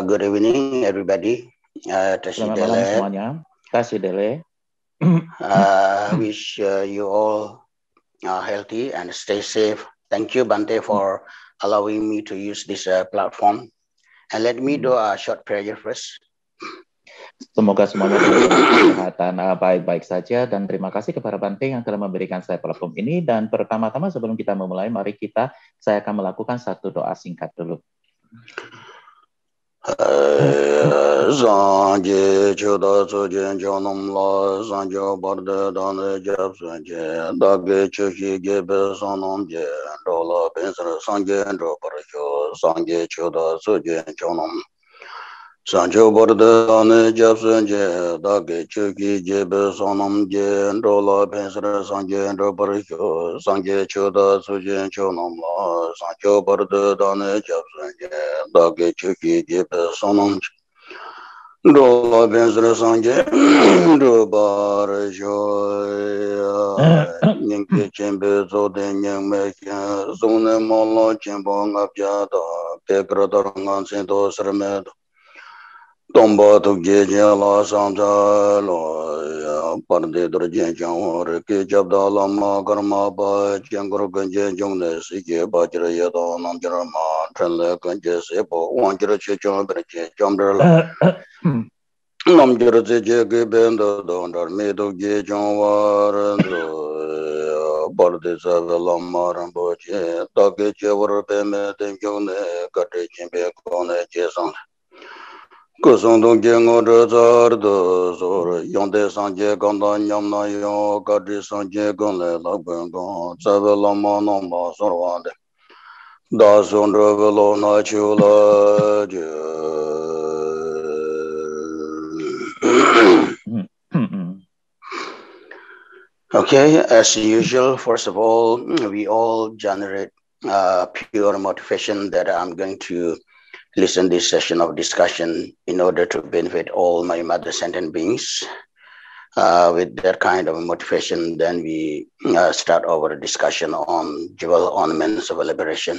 Good evening, everybody. Selamat malam semuanya. Kasih Dele. Wish you all are healthy and stay safe. Thank you, Bante, for allowing me to use this platform. And let me do a short prayer first. Semoga semuanya dalam kesehatan baik-baik saja, dan terima kasih kepada Bante yang telah memberikan saya platform ini. Dan pertama-tama sebelum kita memulai, saya akan melakukan satu doa singkat dulu. Sanje choda sojen jonam la sanje barde dane jab sanje dage choshi gebe sonam je dola pensar sanje ndo parjo sanje choda sojen jonam sanje barde dane jab sanje dage choshi gebe sonam je dola pensar sanje ndo parjo sanje choda sojen jonam la sanje barde dane jab sanje dage choshi gebe sonam Dola benzre sanje do bar joya nyenge chembe zo de nyeme kya zone molo chembo ngapya da pekro dorangan sen do srme tomba to geje la sanja lo ya parde dor je jang ke jabda la ma karma ba jangro ganje jongne sike bajra ya da nam jara ma thle ganje se bo wanjra che jong ber che jamdra Namjara je bendo dondar medo ge jangwarando barde zavela marambo che tage che war pe me den jone kate chimbe kone chesan kusong dong ge ngor zar do zor yonde sanje ganda nyamna yo kate sanje gonle labeng gon zavela manam ma sorwande da sondro velo na chula je Okay, as usual, first of all, we all generate pure motivation that I'm going to listen this session of discussion in order to benefit all my mother sentient beings. With that kind of motivation, then we start our discussion on jewel ornaments of liberation.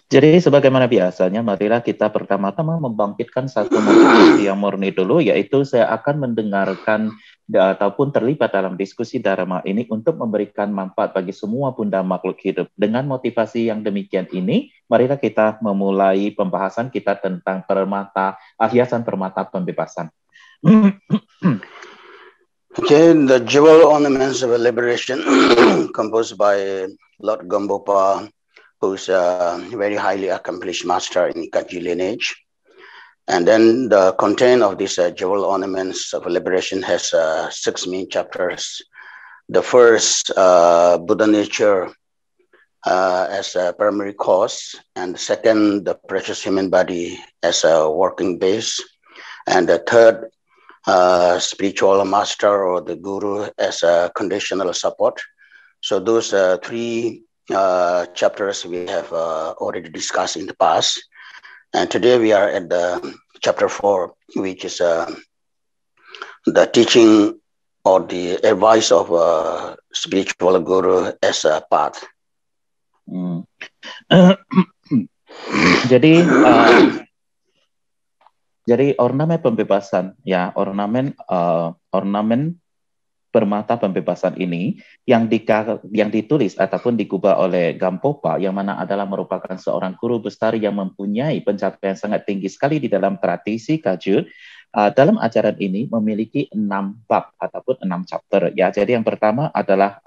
Jadi sebagaimana biasanya, marilah kita pertama-tama membangkitkan satu motivasi yang murni dulu, yaitu saya akan mendengarkan ataupun terlibat dalam diskusi Dharma ini untuk memberikan manfaat bagi semua bunda makhluk hidup. Dengan motivasi yang demikian ini, marilah kita memulai pembahasan kita tentang hiasan permata pembebasan. Okay, the jewel ornaments of liberation composed by Lord Gambopa, who's a very highly accomplished master in Kaji lineage. And then the content of these jewel ornaments of liberation has 6 main chapters. The first, Buddha nature as a primary cause, and the second, the precious human body as a working base, and the third, spiritual master or the guru as a conditional support. So those 3 chapters we have already discussed in the past, and today we are at the chapter 4, which is the teaching or the advice of a spiritual guru as a path. Jadi ornamen pembebasan, ya, ornamen permata pembebasan ini yang ditulis ataupun digubah oleh Gampopa, yang mana adalah merupakan seorang guru besar yang mempunyai pencapaian sangat tinggi sekali di dalam tradisi Kagyu. Dalam ajaran ini memiliki 6 bab ataupun 6 chapter. Ya, jadi yang pertama adalah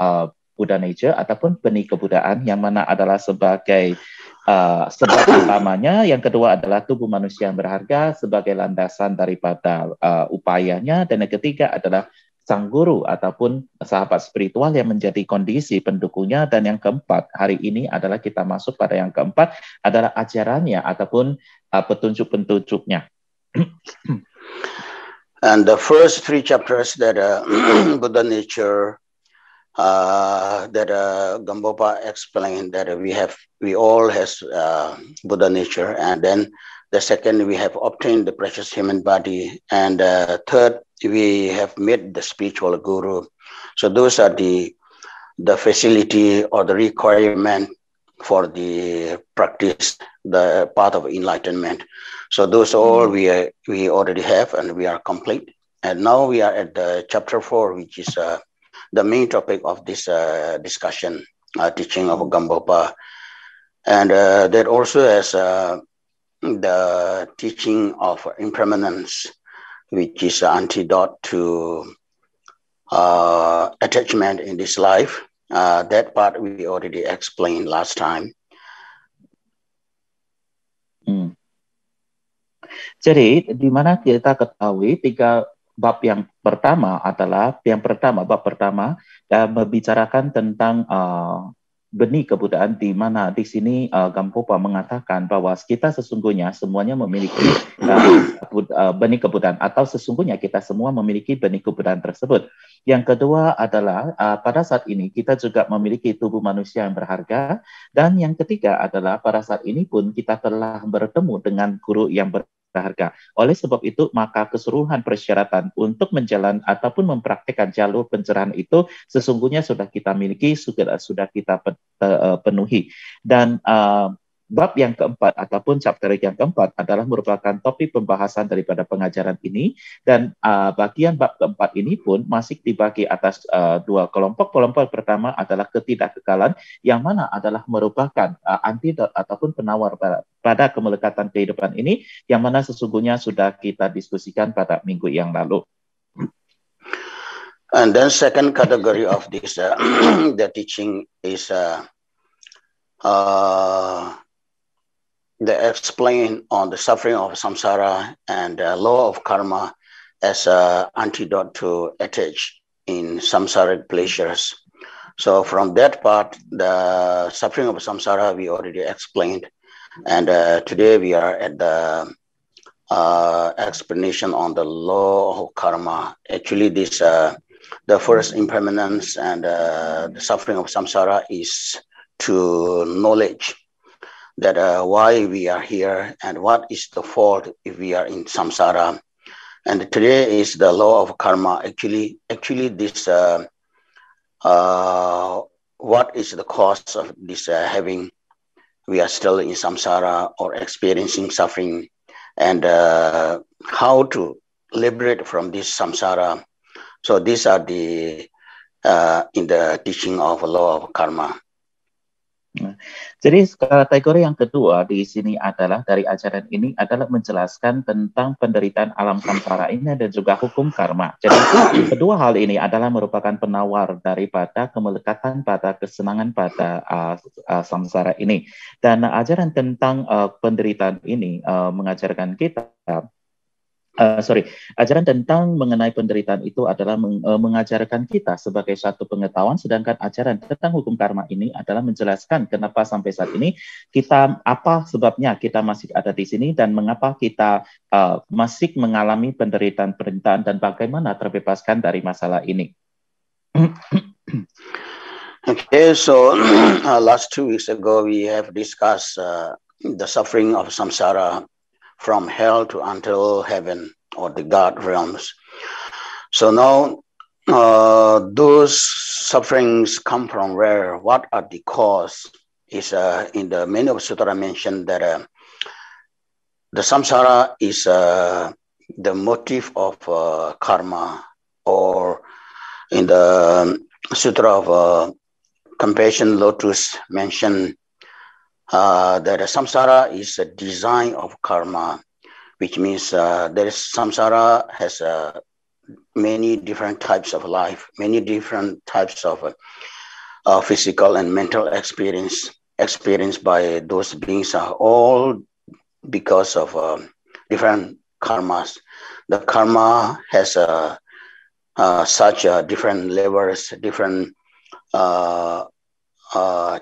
Buddha nature ataupun benih kebudayaan, yang mana adalah sebagai sebab utamanya. Yang kedua adalah tubuh manusia yang berharga sebagai landasan daripada upayanya, dan yang ketiga adalah sang guru ataupun sahabat spiritual yang menjadi kondisi pendukungnya, dan yang keempat hari ini adalah kita masuk pada yang keempat adalah ajarannya ataupun petunjuk-petunjuknya. And the first 3 chapters that Buddha nature that Gampopa explained that we all has Buddha nature, and then the second we have obtained the precious human body, and third we have met the spiritual guru. So those are the facility or the requirement for the practice, the path of enlightenment. So those all we already have, and we are complete. And now we are at the chapter 4, which is the main topic of this discussion, teaching of Gampopa. And that also has the teaching of impermanence, which is an antidote to attachment in this life. That part we already explained last time. Jadi di mana kita ketahui bab yang pertama adalah bab pertama membicarakan tentang benih kebudayaan, di mana di sini Gampopa mengatakan bahwa kita sesungguhnya semuanya memiliki benih kebudayaan, atau sesungguhnya kita semua memiliki benih kebudayaan tersebut. Yang kedua adalah pada saat ini kita juga memiliki tubuh manusia yang berharga, dan yang ketiga adalah pada saat ini pun kita telah bertemu dengan guru yang berharga. Oleh sebab itu, maka keseluruhan persyaratan untuk menjalan ataupun mempraktikkan jalur pencerahan itu sesungguhnya sudah kita miliki, sudah kita penuhi. Dan bab yang keempat ataupun chapter yang keempat adalah merupakan topik pembahasan daripada pengajaran ini, dan bagian bab keempat ini pun masih dibagi atas dua kelompok. Kelompok pertama adalah ketidakkekalan, yang mana adalah merupakan antidot ataupun penawar pada kemelekatan kehidupan ini, yang mana sesungguhnya sudah kita diskusikan pada minggu yang lalu. And then second category of this the teaching is they explain on the suffering of samsara and the law of karma as an antidote to attach in samsaric pleasures. So from that part, the suffering of samsara we already explained, and today we are at the explanation on the law of karma. Actually, this the first impermanence and the suffering of samsara is to knowledge that why we are here and what is the fault if we are in samsara. And today is the law of karma. Actually this what is the cause of this having we are still in samsara or experiencing suffering, and how to liberate from this samsara. So these are the in the teaching of law of karma. Jadi kategori yang kedua di sini adalah dari ajaran ini adalah menjelaskan tentang penderitaan alam samsara ini dan juga hukum karma. Jadi kedua hal ini adalah merupakan penawar daripada kemelekatan pada kesenangan pada samsara ini. Dan ajaran tentang penderitaan ini mengajarkan kita ajaran tentang mengenai penderitaan itu adalah mengajarkan kita sebagai satu pengetahuan, sedangkan ajaran tentang hukum karma ini adalah menjelaskan kenapa sampai saat ini apa sebabnya kita masih ada di sini dan mengapa kita masih mengalami penderitaan dan bagaimana terbebaskan dari masalah ini. Okay, so last 2 weeks ago we have discussed the suffering of samsara from hell to until heaven or the God realms. So now those sufferings come from where? What are the cause? Is in the many of sutra mentioned that the samsara is the motive of karma, or in the sutra of compassion lotus mentioned that samsara is a design of karma, which means samsara has many different types of life, many different types of physical and mental experience experienced by those beings are all because of different karmas. The karma has such different levels, different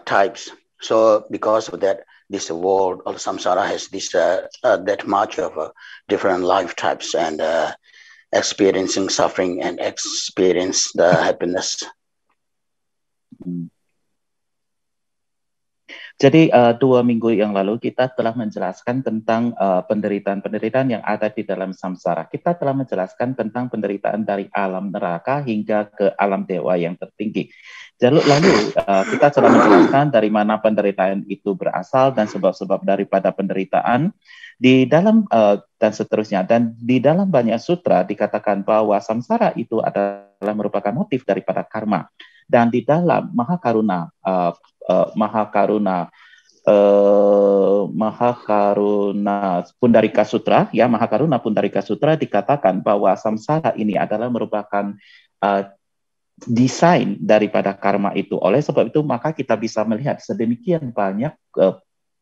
types. So because of that, this world or samsara has this that much of different life types and experiencing suffering and experience the happiness. Jadi 2 minggu yang lalu kita telah menjelaskan tentang penderitaan-penderitaan yang ada di dalam samsara. Kita telah menjelaskan tentang penderitaan dari alam neraka hingga ke alam dewa yang tertinggi. Lalu kita telah menjelaskan dari mana penderitaan itu berasal dan sebab-sebab daripada penderitaan di dalam dan seterusnya. Dan di dalam banyak sutra dikatakan bahwa samsara itu adalah merupakan motif daripada karma. Dan di dalam Mahakaruna Pundarika Sutra, ya Mahakaruna Pundarika Sutra dikatakan bahwa samsara ini adalah merupakan desain daripada karma itu. Oleh sebab itu maka kita bisa melihat sedemikian banyak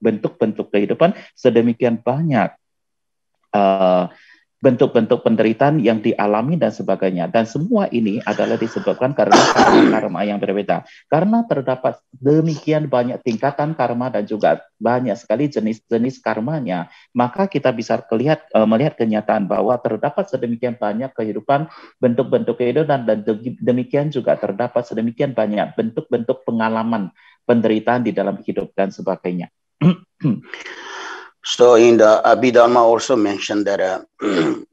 bentuk-bentuk kehidupan, sedemikian banyak bentuk-bentuk penderitaan yang dialami dan sebagainya. Dan semua ini adalah disebabkan karena karma yang berbeda. Karena terdapat demikian banyak tingkatan karma dan juga banyak sekali jenis-jenis karmanya, maka kita bisa melihat kenyataan bahwa terdapat sedemikian banyak kehidupan, bentuk-bentuk kehidupan, dan demikian juga terdapat sedemikian banyak bentuk-bentuk pengalaman penderitaan di dalam hidup dan sebagainya. So in the Abhidharma also mentioned that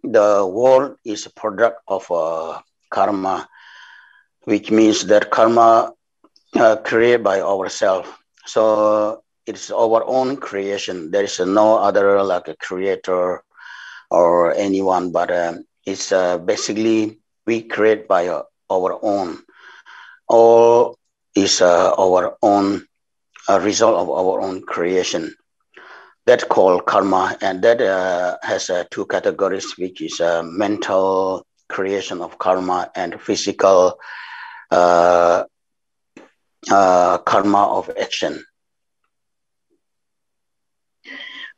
the world is a product of karma, which means that karma created by ourselves. So it's our own creation. There is no other like a creator or anyone, but it's basically we create by our own. All is our own result of our own creation. That's called karma, and that has two categories, which is mental creation of karma and physical karma of action.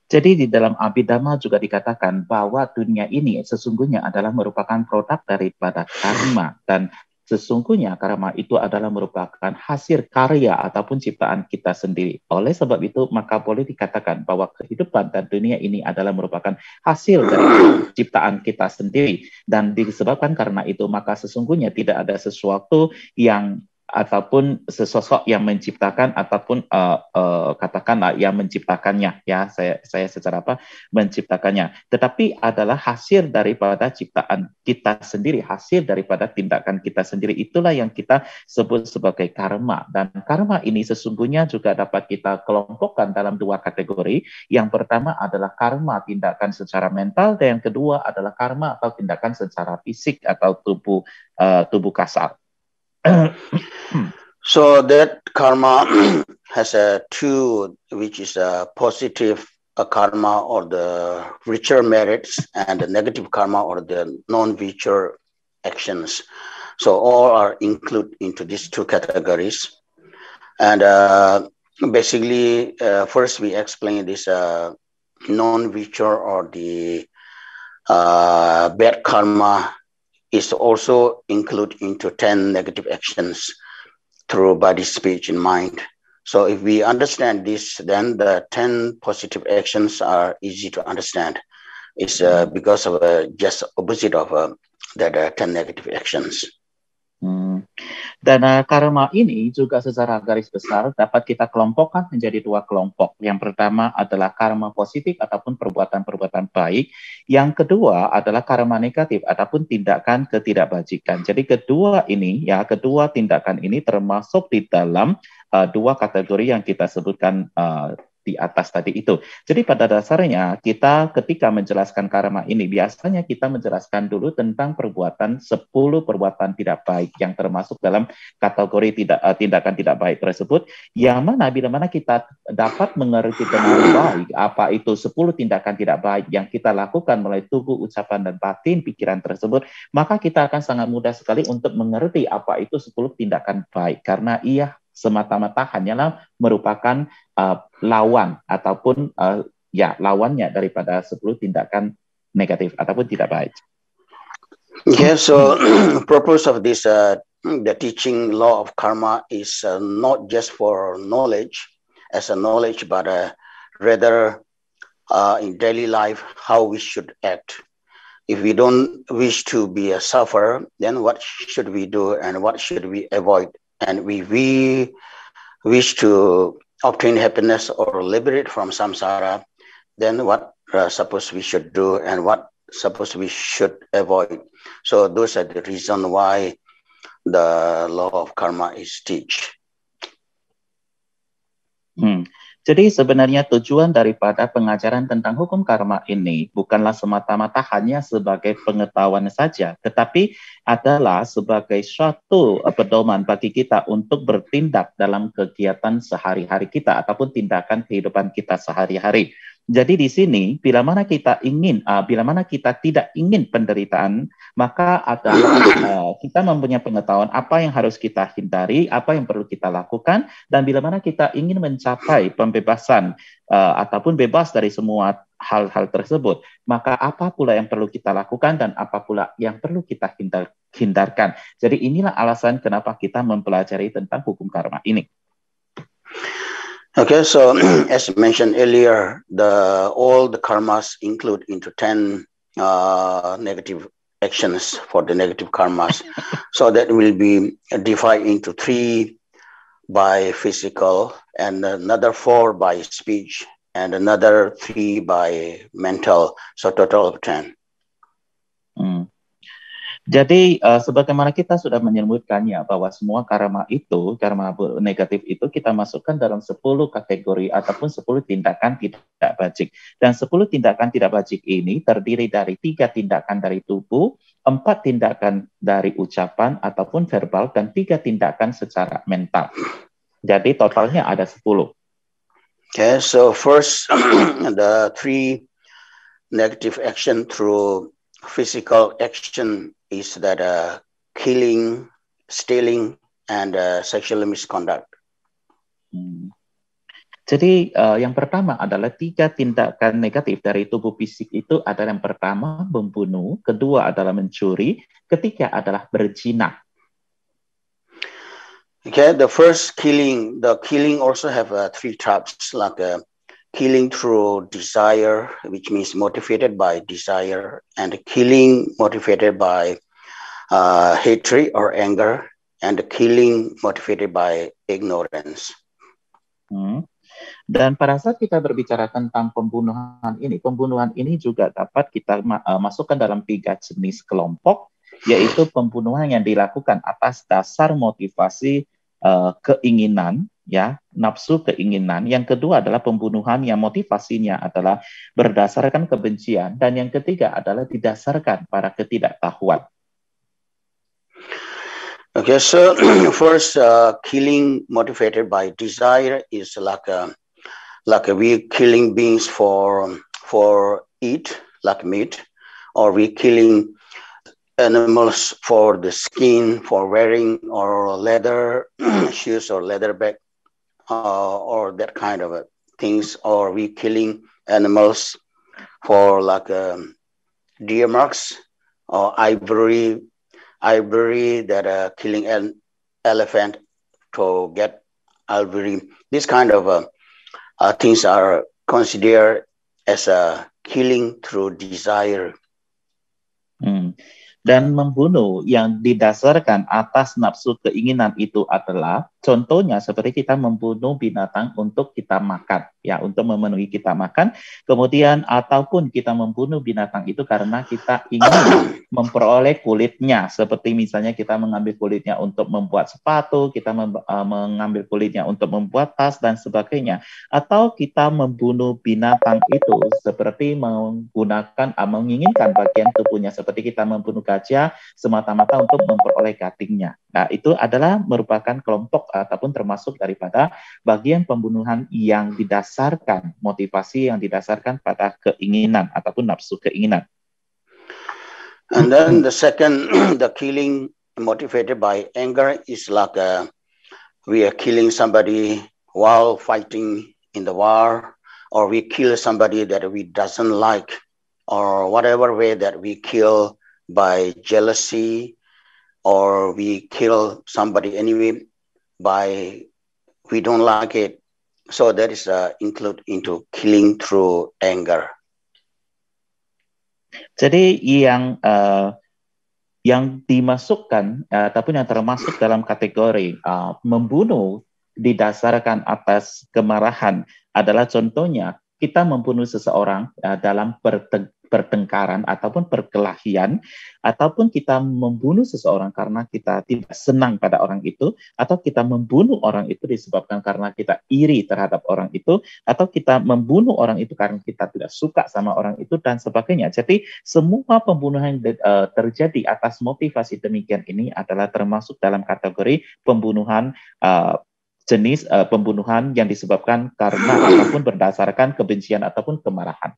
Jadi di dalam Abhidharma juga dikatakan bahwa dunia ini sesungguhnya adalah merupakan produk daripada karma, dan sesungguhnya karma itu adalah merupakan hasil karya ataupun ciptaan kita sendiri. Oleh sebab itu, maka boleh dikatakan bahwa kehidupan dan dunia ini adalah merupakan hasil dari ciptaan kita sendiri. Dan disebabkan karena itu, maka sesungguhnya tidak ada sesuatu yang ataupun sesosok yang menciptakan ataupun katakanlah yang menciptakannya, ya saya secara menciptakannya, tetapi adalah hasil daripada ciptaan kita sendiri, hasil daripada tindakan kita sendiri. Itulah yang kita sebut sebagai karma. Dan karma ini sesungguhnya juga dapat kita kelompokkan dalam dua kategori. Yang pertama adalah karma tindakan secara mental, dan yang kedua adalah karma atau tindakan secara fisik atau tubuh kasar. So that karma has two, which is a positive karma or the richer merits, and the negative karma or the non-richer actions. So all are included into these two categories. And basically, first we explain this non-richer or the bad karma is also included into 10 negative actions through body, speech, and mind. So if we understand this, then the 10 positive actions are easy to understand. It's because of just opposite of that 10 negative actions. Dan karma ini juga secara garis besar dapat kita kelompokkan menjadi dua kelompok. Yang pertama adalah karma positif ataupun perbuatan-perbuatan baik. Yang kedua adalah karma negatif ataupun tindakan ketidakbajikan. Jadi kedua tindakan ini termasuk di dalam dua kategori yang kita sebutkan di atas tadi itu. Jadi pada dasarnya kita ketika menjelaskan karma ini biasanya kita menjelaskan dulu tentang 10 perbuatan tidak baik yang termasuk dalam kategori tindakan tidak baik tersebut, yang mana bila mana kita dapat mengerti dengan baik apa itu 10 tindakan tidak baik yang kita lakukan melalui tubuh, ucapan, dan batin pikiran tersebut, maka kita akan sangat mudah sekali untuk mengerti apa itu 10 tindakan baik, karena ia semata-mata hanyalah merupakan lawan ataupun lawannya daripada 10 tindakan negatif ataupun tidak baik. Okay, so purpose of this the teaching law of karma is not just for knowledge as a knowledge, but rather in daily life how we should act. If we don't wish to be a sufferer, then what should we do and what should we avoid? And we wish to obtain happiness or liberate from samsara, then what suppose we should do and what suppose we should avoid. So those are the reason why the law of karma is teach. Jadi sebenarnya tujuan daripada pengajaran tentang hukum karma ini bukanlah semata-mata hanya sebagai pengetahuan saja, tetapi adalah sebagai suatu pedoman bagi kita untuk bertindak dalam kegiatan sehari-hari kita ataupun tindakan kehidupan kita sehari-hari. Jadi di sini bila mana kita tidak ingin penderitaan, maka adalah kita mempunyai pengetahuan apa yang harus kita hindari, apa yang perlu kita lakukan, dan bila mana kita ingin mencapai pembebasan ataupun bebas dari semua hal-hal tersebut, maka apa pula yang perlu kita lakukan dan apa pula yang perlu kita hindarkan. Jadi inilah alasan kenapa kita mempelajari tentang hukum karma ini. Okay, so as mentioned earlier, all the karmas include into 10 negative actions for the negative karmas. So that will be divided into 3 by physical, and another 4 by speech, and another 3 by mental. So total of 10. Jadi sebagaimana kita sudah menyebutkannya bahwa semua karma negatif itu kita masukkan dalam 10 kategori ataupun 10 tindakan tidak bajik. Dan 10 tindakan tidak bajik ini terdiri dari 3 tindakan dari tubuh, 4 tindakan dari ucapan ataupun verbal, dan 3 tindakan secara mental. Jadi totalnya ada 10. Okay, so first the 3 negative action through physical action is that killing, stealing, and sexual misconduct. Jadi yang pertama adalah 3 tindakan negatif dari tubuh fisik itu adalah yang pertama membunuh, kedua adalah mencuri, ketiga adalah berzina. Okay, the first killing, the killing also have 3 types, like killing through desire, which means motivated by desire, and killing motivated by hatred or anger, and killing motivated by ignorance. Dan pada saat kita berbicara tentang pembunuhan ini juga dapat kita masukkan dalam 3 jenis kelompok, yaitu pembunuhan yang dilakukan atas dasar motivasi keinginan, ya, nafsu keinginan. Yang kedua adalah pembunuhan yang motivasinya adalah berdasarkan kebencian, dan yang ketiga adalah didasarkan pada ketidaktahuan. Okay, so first killing motivated by desire is like we killing beings for eat, like meat, or we killing animals for the skin, for wearing, or leather shoes or leather bag, or that kind of things, or we killing animals for like deer marks or ivory that killing an elephant to get ivory. These kind of things are considered as a killing through desire. Dan membunuh yang didasarkan atas nafsu keinginan itu adalah contohnya seperti kita membunuh binatang untuk kita makan, ya, untuk memenuhi kita makan. Kemudian ataupun kita membunuh binatang itu karena kita ingin memperoleh kulitnya, seperti misalnya kita mengambil kulitnya untuk membuat sepatu, kita mengambil kulitnya untuk membuat tas dan sebagainya. Atau kita membunuh binatang itu seperti menginginkan bagian tubuhnya, seperti kita membunuh gajah semata-mata untuk memperoleh cuttingnya. Nah, itu adalah merupakan kelompok ataupun termasuk daripada bagian pembunuhan yang didasarkan, motivasi yang didasarkan pada keinginan ataupun nafsu keinginan. And then the second, the killing motivated by anger is like we are killing somebody while fighting in the war, or we kill somebody that we doesn't like, or whatever way that we kill by jealousy, or we kill somebody anyway by we don't like it. So that is include into killing through anger. Jadi yang dimasukkan ataupun yang termasuk dalam kategori membunuh didasarkan atas kemarahan adalah contohnya kita membunuh seseorang dalam pertengkaran ataupun perkelahian, ataupun kita membunuh seseorang karena kita tidak senang pada orang itu, atau kita membunuh orang itu disebabkan karena kita iri terhadap orang itu, atau kita membunuh orang itu karena kita tidak suka sama orang itu, dan sebagainya. Jadi semua pembunuhan yang terjadi atas motivasi demikian ini adalah termasuk dalam kategori pembunuhan jenis pembunuhan yang disebabkan karena ataupun berdasarkan kebencian ataupun kemarahan.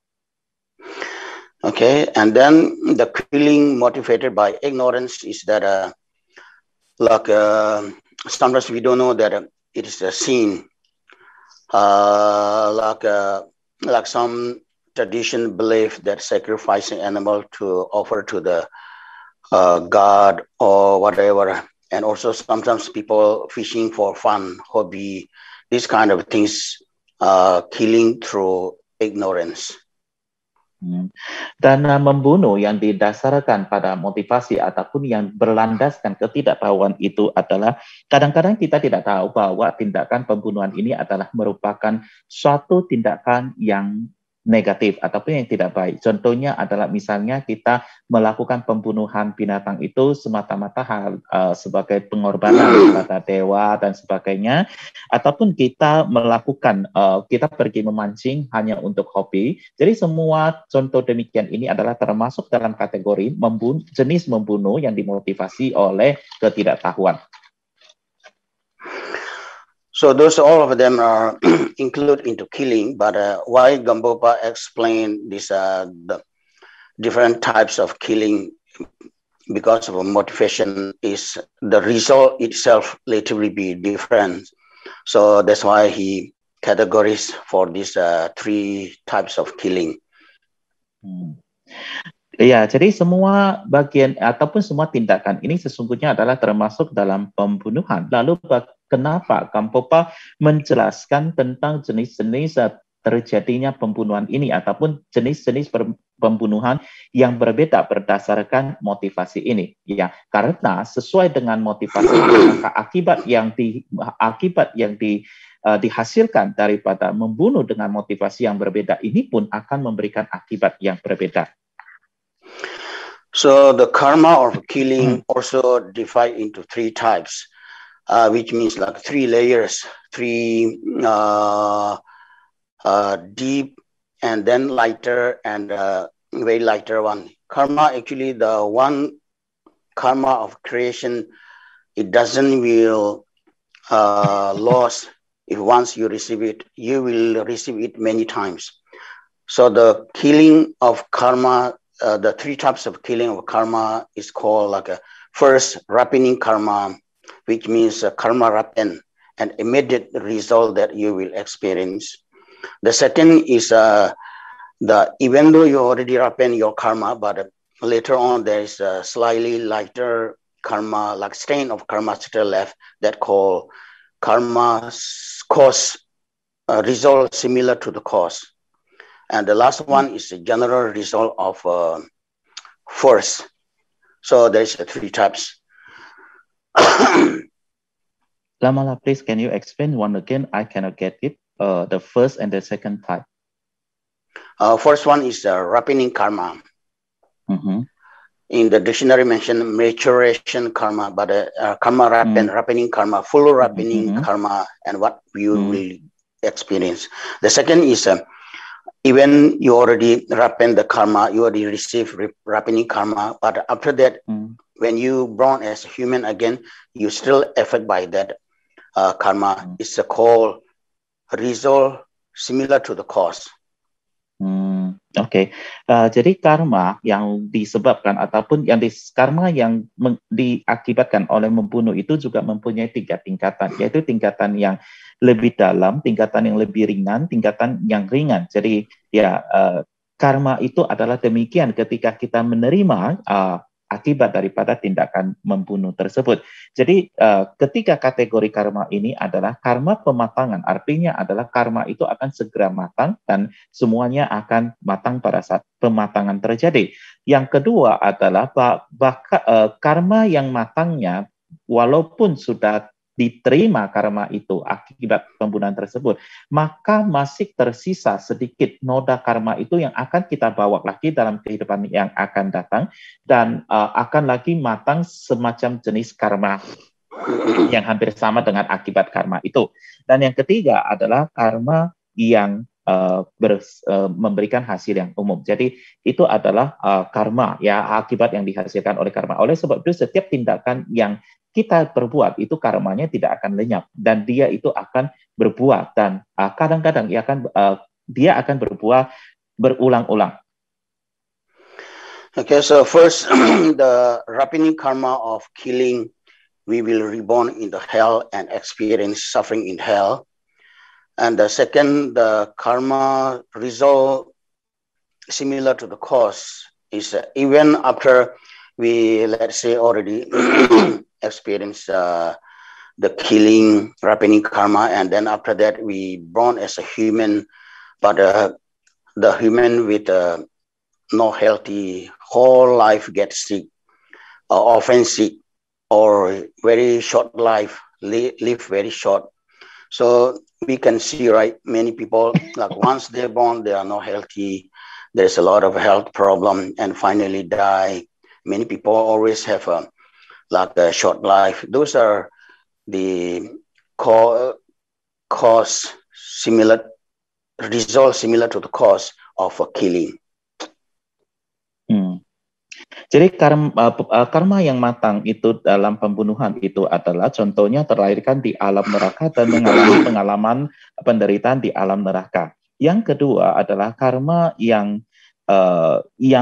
Okay, and then the killing motivated by ignorance is that sometimes we don't know that it is a sin. Like some tradition believe that sacrificing animal to offer to the God or whatever. And also sometimes people fishing for fun, hobby, these kind of things, killing through ignorance. Dan membunuh yang didasarkan pada motivasi ataupun yang berlandaskan ketidaktahuan itu adalah kadang-kadang kita tidak tahu bahwa tindakan pembunuhan ini adalah merupakan suatu tindakan yang negatif ataupun yang tidak baik. Contohnya adalah misalnya kita melakukan pembunuhan binatang itu semata-mata sebagai pengorbanan kepada dewa dan sebagainya, ataupun kita melakukan kita pergi memancing hanya untuk hobi. Jadi semua contoh demikian ini adalah termasuk dalam kategori jenis membunuh yang dimotivasi oleh ketidaktahuan. So those all of them are included into killing, but why Gampopa explained this the different types of killing because of a motivation is the result itself relatively be different. So that's why he categories for these three types of killing. Ya, jadi semua bagian ataupun semua tindakan ini sesungguhnya adalah termasuk dalam pembunuhan. Lalu kenapa Gampopa menjelaskan tentang jenis-jenis terjadinya pembunuhan ini ataupun jenis-jenis pembunuhan yang berbeda berdasarkan motivasi ini? Ya, karena sesuai dengan motivasi maka akibat yang dihasilkan daripada membunuh dengan motivasi yang berbeda ini pun akan memberikan akibat yang berbeda. So the karma of killing also divide into three types, which means like three layers, three deep and then lighter and very lighter one. Karma, actually the one karma of creation, it doesn't will loss. If once you receive it, you will receive it many times. So the killing of karma, the three types of killing of karma is called like a first ripening karma, which means karma ripen, an immediate result that you will experience. The second is even though you already ripen your karma, but later on there is a slightly lighter karma, like stain of karma still left, that called karma cause, result similar to the cause. And the last one is the general result of force. So there's three types. Lamala, please, can you explain one again? I cannot get it. The first and the second type. First one is ripening karma. In the dictionary mentioned maturation karma, but karma ripening karma, full ripening karma, and what you will experience. The second is even you already ripen the karma, you already receive ripening karma, but after that, when you born as a human again, you still affected by that karma. It's called result similar to the cause. Oke. Jadi karma yang disebabkan ataupun karma yang diakibatkan oleh membunuh itu juga mempunyai 3 tingkatan, yaitu tingkatan yang lebih dalam, tingkatan yang lebih ringan, tingkatan yang ringan. Jadi ya karma itu adalah demikian ketika kita menerima akibat daripada tindakan membunuh tersebut. Jadi ketika kategori karma ini adalah karma pematangan, artinya adalah karma itu akan segera matang dan semuanya akan matang pada saat pematangan terjadi. Yang kedua adalah karma yang matangnya walaupun sudah diterima karma itu akibat pembunuhan tersebut, maka masih tersisa sedikit noda karma itu yang akan kita bawa lagi dalam kehidupan yang akan datang, dan akan lagi matang semacam jenis karma yang hampir sama dengan akibat karma itu. Dan yang ketiga adalah karma yang memberikan hasil yang umum. Jadi itu adalah karma, ya, akibat yang dihasilkan oleh karma. Oleh sebab itu setiap tindakan yang kita perbuat itu karmanya tidak akan lenyap, dan dia itu akan berbuah, dan kadang-kadang dia akan berbuah berulang-ulang. Okay, so first, the rapining karma of killing, we will reborn in the hell and experience suffering in hell. And the second, the karma result similar to the cause is even after we, let's say, already experience the killing, rapining karma, and then after that we born as a human, but the human with no healthy whole life gets sick, often sick, or very short life, live very short. So we can see, right, many people, like once they're born, they are not healthy. There's a lot of health problem and finally die. Many people always have a short life. Those are the cause similar, result similar to the cause of a killing. Jadi karma yang matang itu dalam pembunuhan itu adalah contohnya terlahirkan di alam neraka dan mengalami pengalaman penderitaan di alam neraka. Yang kedua adalah karma yang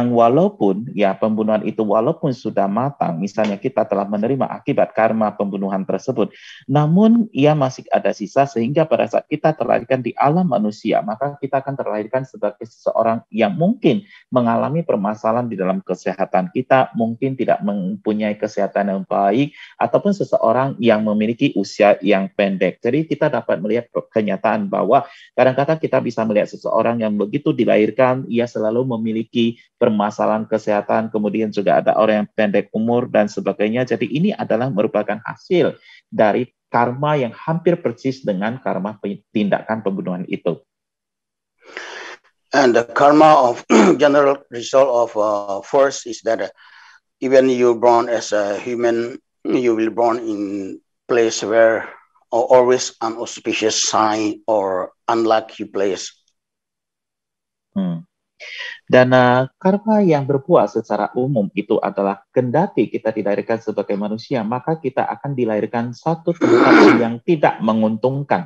walaupun ya pembunuhan itu walaupun sudah matang, misalnya kita telah menerima akibat karma pembunuhan tersebut, namun ia masih ada sisa, sehingga pada saat kita terlahirkan di alam manusia, maka kita akan terlahirkan sebagai seseorang yang mungkin mengalami permasalahan di dalam kesehatan kita, mungkin tidak mempunyai kesehatan yang baik, ataupun seseorang yang memiliki usia yang pendek. Jadi kita dapat melihat kenyataan bahwa kadang-kadang kita bisa melihat seseorang yang begitu dilahirkan, ia selalu memiliki permasalahan kesehatan, kemudian juga ada orang yang pendek umur dan sebagainya. Jadi ini adalah merupakan hasil dari karma yang hampir persis dengan karma tindakan pembunuhan itu. And the karma of general result of force is that even you born as a human, you will born in place where always unauspicious sign or unlucky place. Dan karma yang berbuah secara umum itu adalah kendati kita dilahirkan sebagai manusia, maka kita akan dilahirkan satu tempat yang tidak menguntungkan.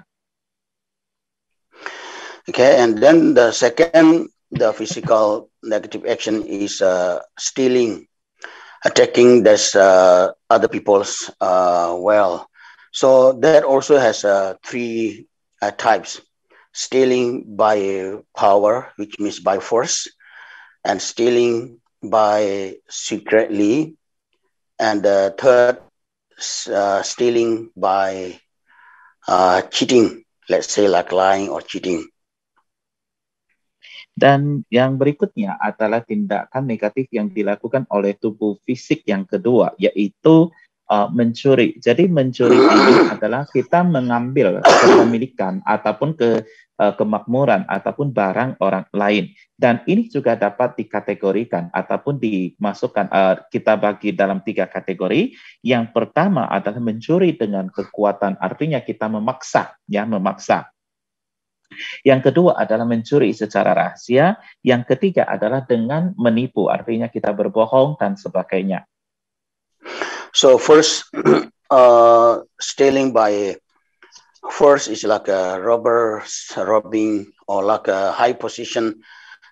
Okay, and then the second, the physical negative action is stealing, attacking this other people's well. So that also has three types: stealing by power, which means by force, and stealing by secretly, and the third, stealing by cheating, let's say like lying or cheating. Dan yang berikutnya adalah tindakan negatif yang dilakukan oleh tubuh fisik yang kedua, yaitu mencuri. Jadi mencuri ini adalah kita mengambil kepemilikan ataupun kemakmuran ataupun barang orang lain. Dan ini juga dapat dikategorikan ataupun dimasukkan, kita bagi dalam 3 kategori. Yang pertama adalah mencuri dengan kekuatan, artinya kita memaksa, ya, memaksa. Yang kedua adalah mencuri secara rahasia. Yang ketiga adalah dengan menipu, artinya kita berbohong dan sebagainya. So first, stealing by force is like a robbing, or like a high position.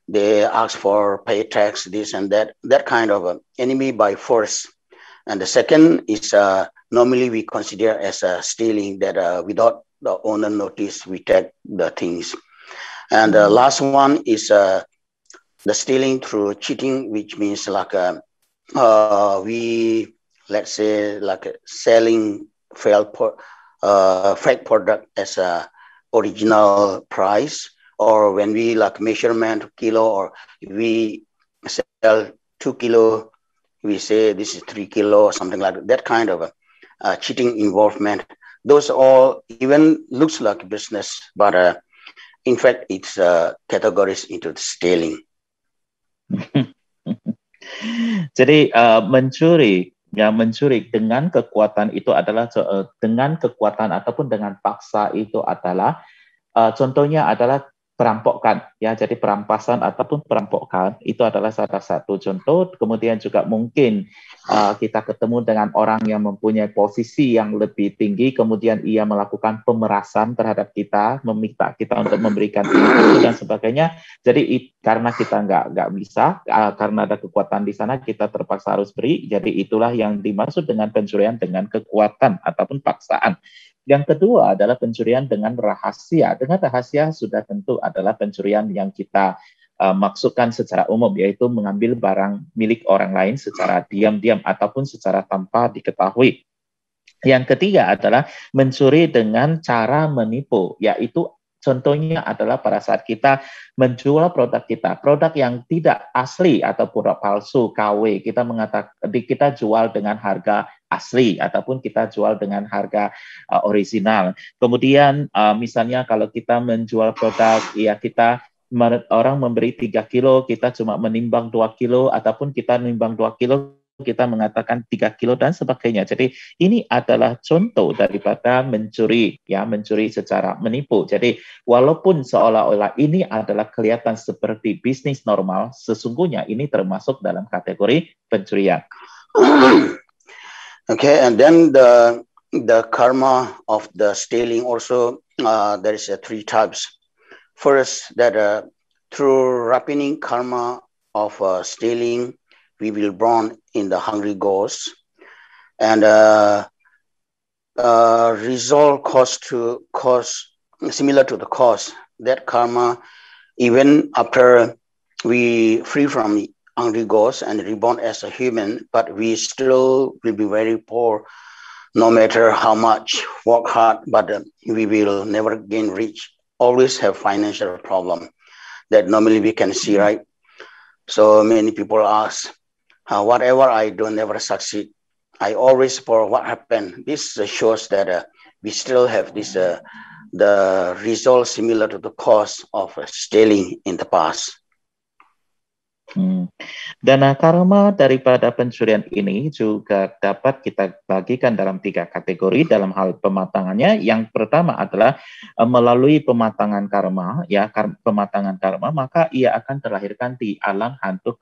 They ask for pay tax, this and that kind of enemy by force. And the second is normally we consider as stealing, that without the owner notice, we take the things. And the last one is the stealing through cheating, which means like we, let's say, like selling fake product as a original price, or when we like measurement kilo, or we sell 2 kilo, we say this is 3 kilo or something like that kind of cheating involvement. those all even looks like business, but in fact it's categories into stealing. Jadi mencuri dengan kekuatan itu adalah dengan kekuatan ataupun dengan paksa itu adalah contohnya adalah perampokan, ya. Jadi perampasan ataupun perampokan itu adalah salah satu contoh. Kemudian juga mungkin kita ketemu dengan orang yang mempunyai posisi yang lebih tinggi, kemudian ia melakukan pemerasan terhadap kita, meminta kita untuk memberikan itu dan sebagainya. Jadi karena kita nggak bisa, karena ada kekuatan di sana, kita terpaksa harus beri. Jadi itulah yang dimaksud dengan pencurian dengan kekuatan ataupun paksaan. Yang kedua adalah pencurian dengan rahasia. Dengan rahasia sudah tentu adalah pencurian yang kita maksudkan secara umum, yaitu mengambil barang milik orang lain secara diam-diam ataupun secara tanpa diketahui. Yang ketiga adalah mencuri dengan cara menipu, yaitu contohnya adalah pada saat kita menjual produk kita, produk yang tidak asli atau produk palsu, KW, kita jual dengan harga asli ataupun kita jual dengan harga original. Kemudian misalnya kalau kita menjual produk, ya orang memberi 3 kilo, kita cuma menimbang 2 kilo, ataupun kita menimbang 2 kilo, kita mengatakan 3 kilo dan sebagainya. Jadi ini adalah contoh daripada mencuri, ya, mencuri secara menipu. Jadi walaupun seolah-olah ini adalah kelihatan seperti bisnis normal, sesungguhnya ini termasuk dalam kategori pencurian. Okay, and then the karma of the stealing also, there is 3 types. First, that through ripening karma of stealing, we will born in the hungry ghosts, and result cause similar to the cause. That karma, even after we free from hungry ghosts and reborn as a human, but we still will be very poor, no matter how much work hard, but we will never gain rich. Always have financial problem that normally we can see, right? So many people ask, whatever I do, never succeed. I always for what happened. This shows that we still have this the result similar to the cause of stealing in the past. Dan karma daripada pencurian ini juga dapat kita bagikan dalam 3 kategori dalam hal pematangannya. Yang pertama adalah melalui pematangan karma, ya, pematangan karma, maka ia akan terlahirkan di alam hantu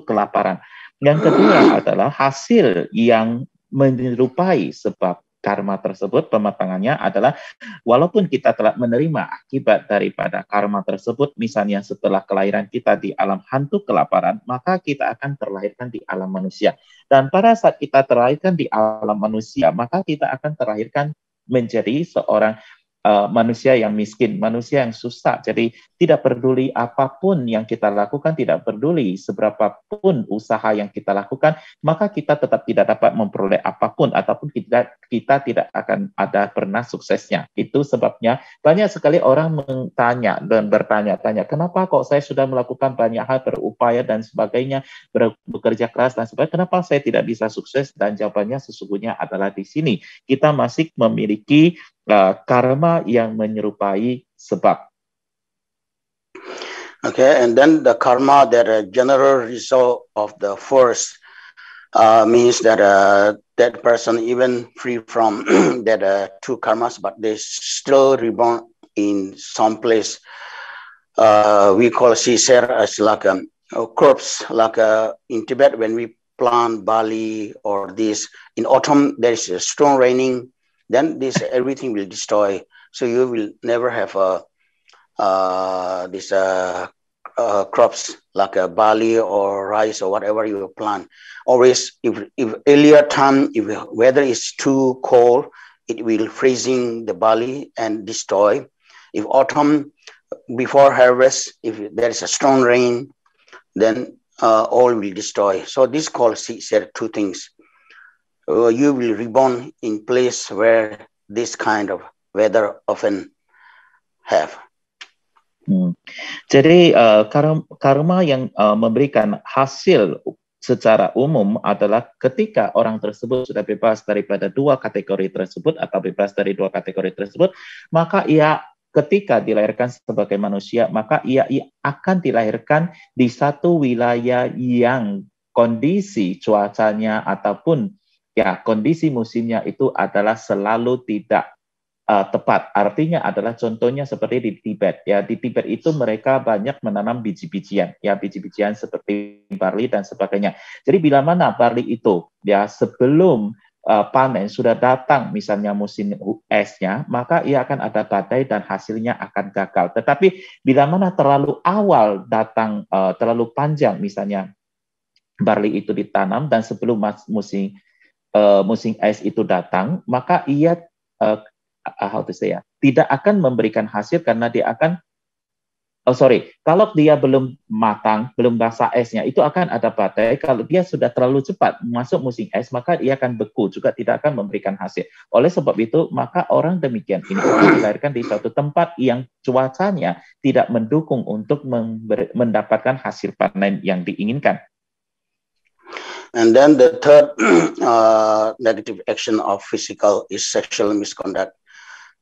kelaparan. Yang kedua adalah hasil yang menyerupai sebab karma tersebut. Pematangannya adalah walaupun kita telah menerima akibat daripada karma tersebut, misalnya setelah kelahiran kita di alam hantu kelaparan, maka kita akan terlahirkan di alam manusia. Dan pada saat kita terlahirkan di alam manusia, maka kita akan terlahirkan menjadi seorang manusia yang miskin, manusia yang susah. Jadi tidak peduli apapun yang kita lakukan, tidak peduli seberapapun usaha yang kita lakukan, maka kita tetap tidak dapat memperoleh apapun, ataupun kita tidak akan ada pernah suksesnya. Itu sebabnya banyak sekali orang bertanya-tanya, kenapa kok saya sudah melakukan banyak hal, berupaya dan sebagainya, bekerja keras dan sebagainya, kenapa saya tidak bisa sukses? Dan jawabannya sesungguhnya adalah di sini. Kita masih memiliki karma yang menyerupai sebab. Okay, and then the karma that a general result of the first means that that person even free from that 2 karmas, but they still reborn in some place. We call Sisir as like a corpse, like in Tibet when we plant barley or this. In autumn there is a strong raining. Then this everything will destroy. So you will never have this crops like a barley or rice or whatever you plant. Always, if earlier time, if weather is too cold, it will freezing the barley and destroy. If autumn, before harvest, if there is a strong rain, then all will destroy. So this calls 2 things. You will reborn in place where this kind of weather often have. Jadi karma yang memberikan hasil secara umum adalah ketika orang tersebut sudah bebas daripada dua kategori tersebut atau bebas dari dua kategori tersebut, maka ia ketika dilahirkan sebagai manusia, maka ia akan dilahirkan di satu wilayah yang kondisi cuacanya ataupun ya kondisi musimnya itu adalah selalu tidak tepat. Artinya adalah contohnya seperti di Tibet. Ya, di Tibet itu mereka banyak menanam biji-bijian, ya biji-bijian seperti barley dan sebagainya. Jadi bila mana barley itu ya sebelum panen sudah datang misalnya musim esnya, maka ia akan ada badai dan hasilnya akan gagal. Tetapi bila mana terlalu awal datang terlalu panjang misalnya barley itu ditanam dan sebelum musim es itu datang, maka ia tidak akan memberikan hasil karena dia akan kalau dia belum matang, belum basah esnya, itu akan ada badai. Kalau dia sudah terlalu cepat masuk musim es, maka dia akan beku, juga tidak akan memberikan hasil. Oleh sebab itu, maka orang demikian ini akan dilahirkan di suatu tempat yang cuacanya tidak mendukung untuk mendapatkan hasil panen yang diinginkan. And then the third negative action of physical is sexual misconduct.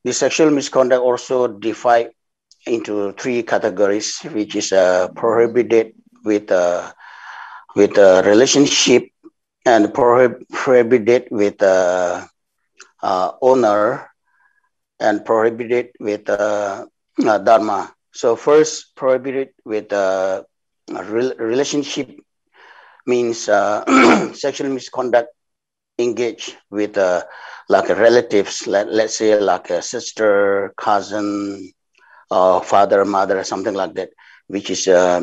The sexual misconduct also divided into three categories, which is prohibited with a relationship and prohibited with owner and prohibited with dharma. So first, prohibited with relationship means sexual misconduct engage with like relatives, let's say like a sister, cousin, father, mother, something like that, which is a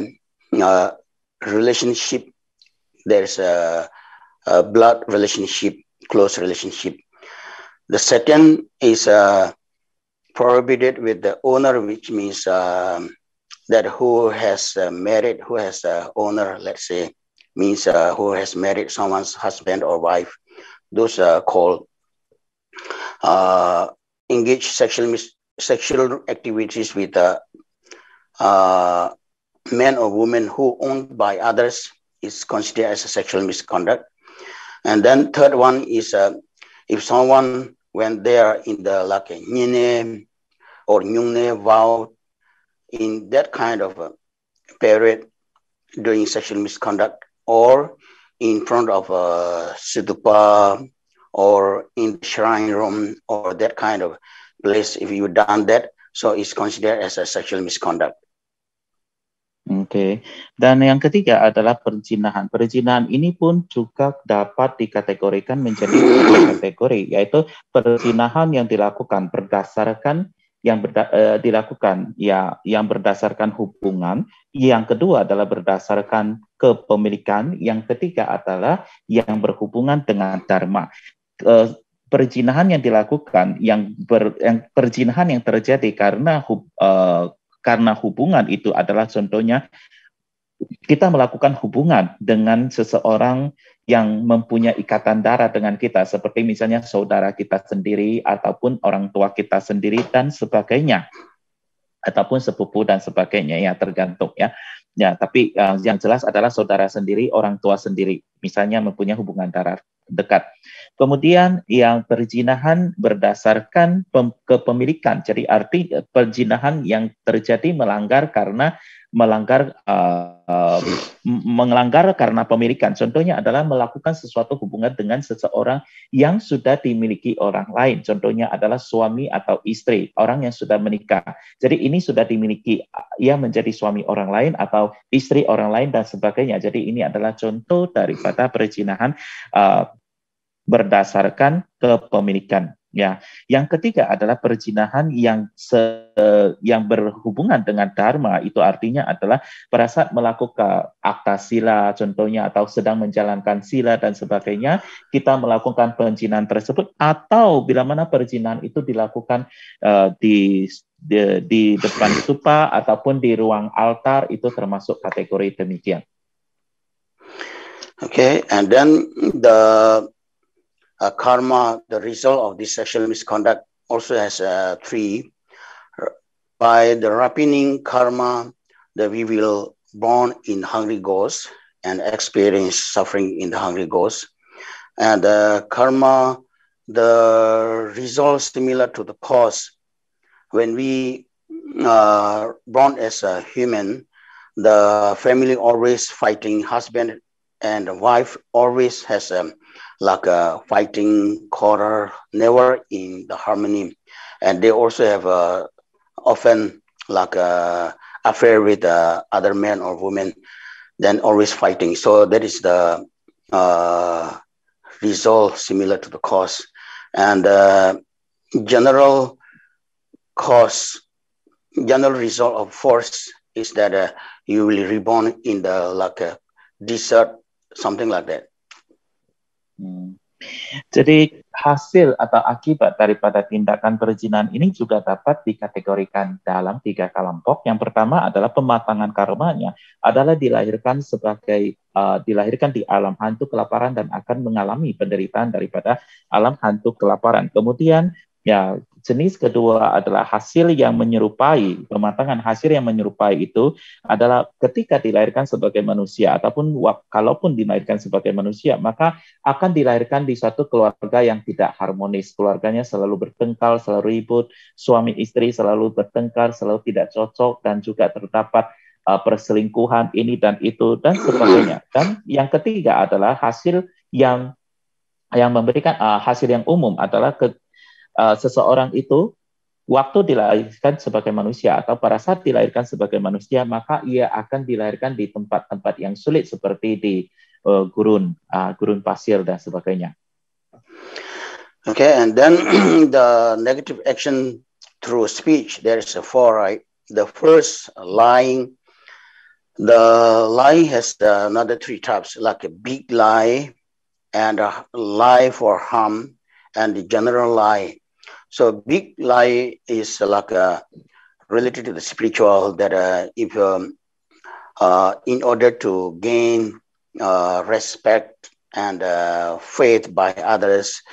relationship. There's a blood relationship, close relationship. The second is prohibited with the owner, which means that who has married, who has owner, let's say, means who has married someone's husband or wife. Those are called engage sexual activities with men or women who owned by others is considered as a sexual misconduct. And then third one is if someone, when they are in the like nyine or nyungne vow, in that kind of a period doing sexual misconduct, or in front of a stupa or in the shrine room or that kind of place, if you done that, so it's considered as a sexual misconduct. Oke. Dan yang ketiga adalah perzinahan. Perzinahan ini pun juga dapat dikategorikan menjadi tiga kategori, yaitu perzinahan yang dilakukan berdasarkan yang berdasarkan hubungan, yang kedua adalah berdasarkan kepemilikan, yang ketiga adalah yang berhubungan dengan dharma. Perzinahan yang dilakukan, perzinahan yang terjadi karena hubungan itu adalah contohnya kita melakukan hubungan dengan seseorang yang mempunyai ikatan darah dengan kita, seperti misalnya saudara kita sendiri ataupun orang tua kita sendiri dan sebagainya, ataupun sepupu dan sebagainya, ya tergantung ya. Ya, tapi yang jelas adalah saudara sendiri, orang tua sendiri, misalnya mempunyai hubungan darah dekat. Kemudian yang perzinahan berdasarkan kepemilikan, jadi arti perzinahan yang terjadi melanggar karena pemilikan. Contohnya adalah melakukan sesuatu hubungan dengan seseorang yang sudah dimiliki orang lain. Contohnya adalah suami atau istri, orang yang sudah menikah. Jadi ini sudah dimiliki, ia menjadi suami orang lain atau istri orang lain dan sebagainya. Jadi ini adalah contoh daripada perzinahan berdasarkan kepemilikan. Ya, yang ketiga adalah perzinahan yang berhubungan dengan dharma, itu artinya adalah pada saat melakukan akta sila contohnya atau sedang menjalankan sila dan sebagainya, kita melakukan perzinahan tersebut, atau bila mana perzinahan itu dilakukan di depan stupa ataupun di ruang altar, itu termasuk kategori demikian. Okay, and then the karma, the result of this sexual misconduct also has three. By the ripening karma, that we will born in hungry ghosts, and experience suffering in the hungry ghost. And karma, the result similar to the cause. When we born as a human, the family always fighting, husband and wife always has like a fighting quarrel, never in the harmony. And they also have often like a affair with other men or women, then always fighting. So that is the result similar to the cause. And general cause, general result of force is that you will reborn in the like a desert, something like that. Jadi hasil atau akibat daripada tindakan perizinan ini juga dapat dikategorikan dalam 3 kelompok. Yang pertama adalah pematangan karmanya adalah dilahirkan di alam hantu kelaparan dan akan mengalami penderitaan daripada alam hantu kelaparan. Kemudian ya jenis kedua adalah hasil yang menyerupai, pematangan hasil yang menyerupai itu adalah ketika dilahirkan sebagai manusia ataupun kalaupun dilahirkan sebagai manusia, maka akan dilahirkan di suatu keluarga yang tidak harmonis. Keluarganya selalu bertengkar, selalu ribut, suami istri selalu bertengkar, selalu tidak cocok, dan juga terdapat perselingkuhan ini dan itu dan sebagainya. Dan yang ketiga adalah hasil yang memberikan hasil yang umum adalah seseorang itu waktu dilahirkan sebagai manusia atau pada saat dilahirkan sebagai manusia, maka ia akan dilahirkan di tempat-tempat yang sulit seperti di gurun pasir dan sebagainya. Okay, and then the negative action through speech, there is 4, right? The first, lying. The lie has another 3 types, like a big lie and a lie for harm and the general lie. So big lie is like related to the spiritual, that if in order to gain respect and faith by others,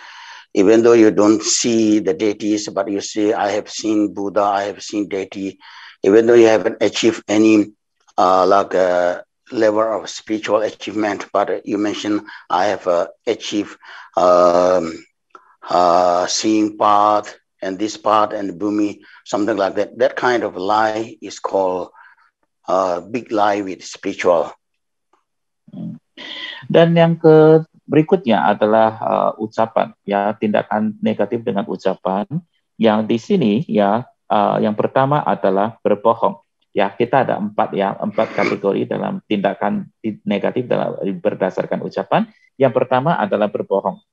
even though you don't see the deities, but you say, I have seen Buddha, I have seen deity, even though you haven't achieved any level of spiritual achievement, but you mentioned, I have achieved seeing path and this path and bumi, something like that. That kind of lie is called big lie with spiritual. Dan yang berikutnya adalah ucapan, ya, tindakan negatif dengan ucapan. Yang di sini ya, yang pertama adalah berbohong. Ya, kita ada 4 kategori dalam tindakan negatif berdasarkan ucapan. Yang pertama adalah berbohong.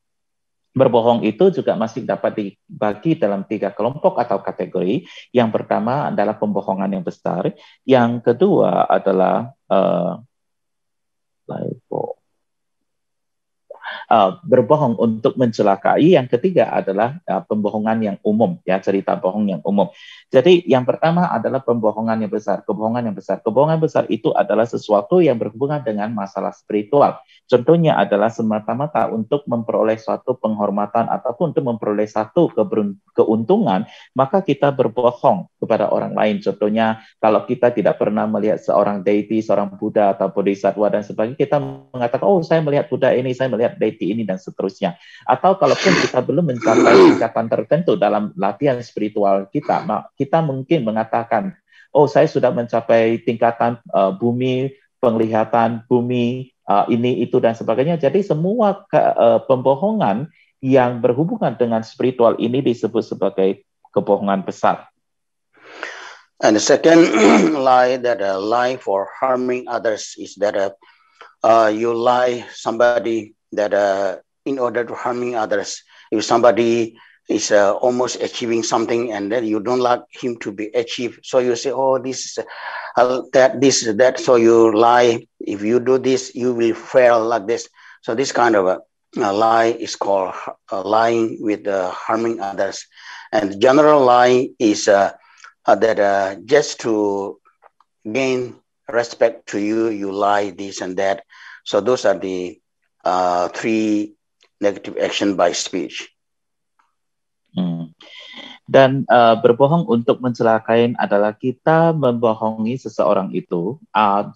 Berbohong itu juga masih dapat dibagi dalam 3 kelompok atau kategori. Yang pertama adalah pembohongan yang besar. Yang kedua adalah berbohong untuk mencelakai. Yang ketiga adalah pembohongan yang umum, ya, cerita bohong yang umum. Jadi yang pertama adalah pembohongan yang besar, kebohongan yang besar. Kebohongan besar itu adalah sesuatu yang berhubungan dengan masalah spiritual. Contohnya adalah semata-mata untuk memperoleh suatu penghormatan ataupun untuk memperoleh satu keuntungan, maka kita berbohong kepada orang lain. Contohnya kalau kita tidak pernah melihat seorang deity, seorang Buddha atau Bodhisattva dan sebagainya, kita mengatakan, oh saya melihat Buddha ini, saya melihat deity ini dan seterusnya. Atau kalaupun kita belum mencapai tingkatan tertentu dalam latihan spiritual kita, kita mungkin mengatakan, oh saya sudah mencapai tingkatan bumi, penglihatan bumi, ini, itu, dan sebagainya. Jadi semua pembohongan yang berhubungan dengan spiritual ini disebut sebagai kebohongan besar. And the second lie, that lie for harming others, is that you lie somebody that in order to harming others. If somebody is almost achieving something and then you don't like him to be achieved, so you say, oh, this is that, so you lie. If you do this, you will fail like this. So this kind of a lie is called lying with harming others. And the general lie is that just to gain respect to you, you lie this and that. So those are the 3 negative action by speech. Dan berbohong untuk mencelakai adalah kita membohongi seseorang itu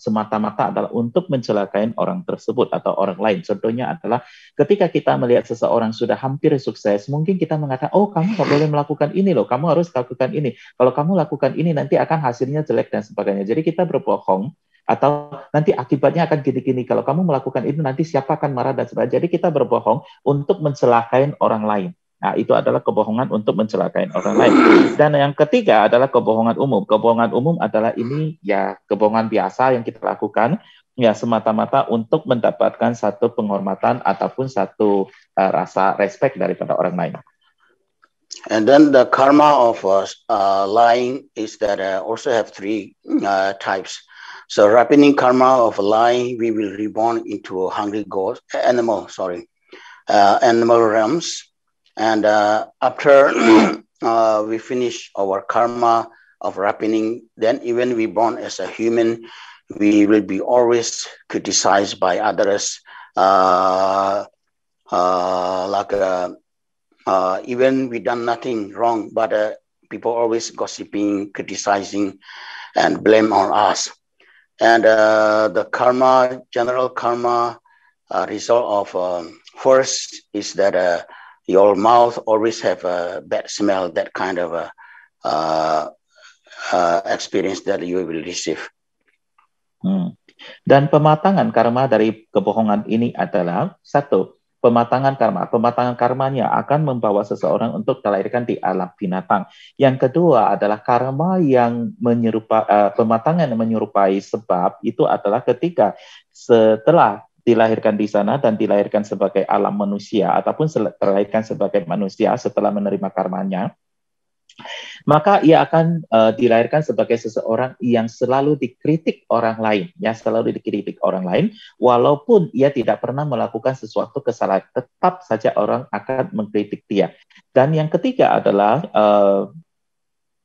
semata-mata adalah untuk mencelakai orang tersebut atau orang lain. Contohnya adalah ketika kita melihat seseorang sudah hampir sukses, mungkin kita mengatakan, oh kamu nggak boleh melakukan ini loh, kamu harus lakukan ini. Kalau kamu lakukan ini nanti akan hasilnya jelek dan sebagainya. Jadi kita berbohong atau nanti akibatnya akan gini-gini. Kalau kamu melakukan itu nanti siapa akan marah dan sebagainya. Jadi kita berbohong untuk mencelakai orang lain. Nah, itu adalah kebohongan untuk mencelakai orang lain. Dan yang ketiga adalah kebohongan umum. Kebohongan umum adalah ini ya kebohongan biasa yang kita lakukan ya semata-mata untuk mendapatkan satu penghormatan ataupun satu rasa respect daripada orang lain. And then the karma of lying is that also have three types. So ripening karma of lying, we will reborn into a hungry animal realms. And after we finish our karma of ripening, then even we born as a human, we will be always criticized by others. Even we done nothing wrong, but people always gossiping, criticizing, and blame on us. And the karma, general karma result of first is that your mouth always have a bad smell, that kind of experience that you will receive. Dan pematangan karma dari kebohongan ini adalah satu, pematangan karma. Pematangan karmanya akan membawa seseorang untuk dilahirkan di alam binatang. Yang kedua adalah karma yang pematangan yang menyerupai sebab itu adalah ketika setelah dilahirkan di sana dan dilahirkan sebagai alam manusia ataupun terlahirkan sebagai manusia setelah menerima karmanya, maka ia akan dilahirkan sebagai seseorang yang selalu dikritik orang lain, ya selalu dikritik orang lain, walaupun ia tidak pernah melakukan sesuatu kesalahan, tetap saja orang akan mengkritik dia. Dan yang ketiga adalah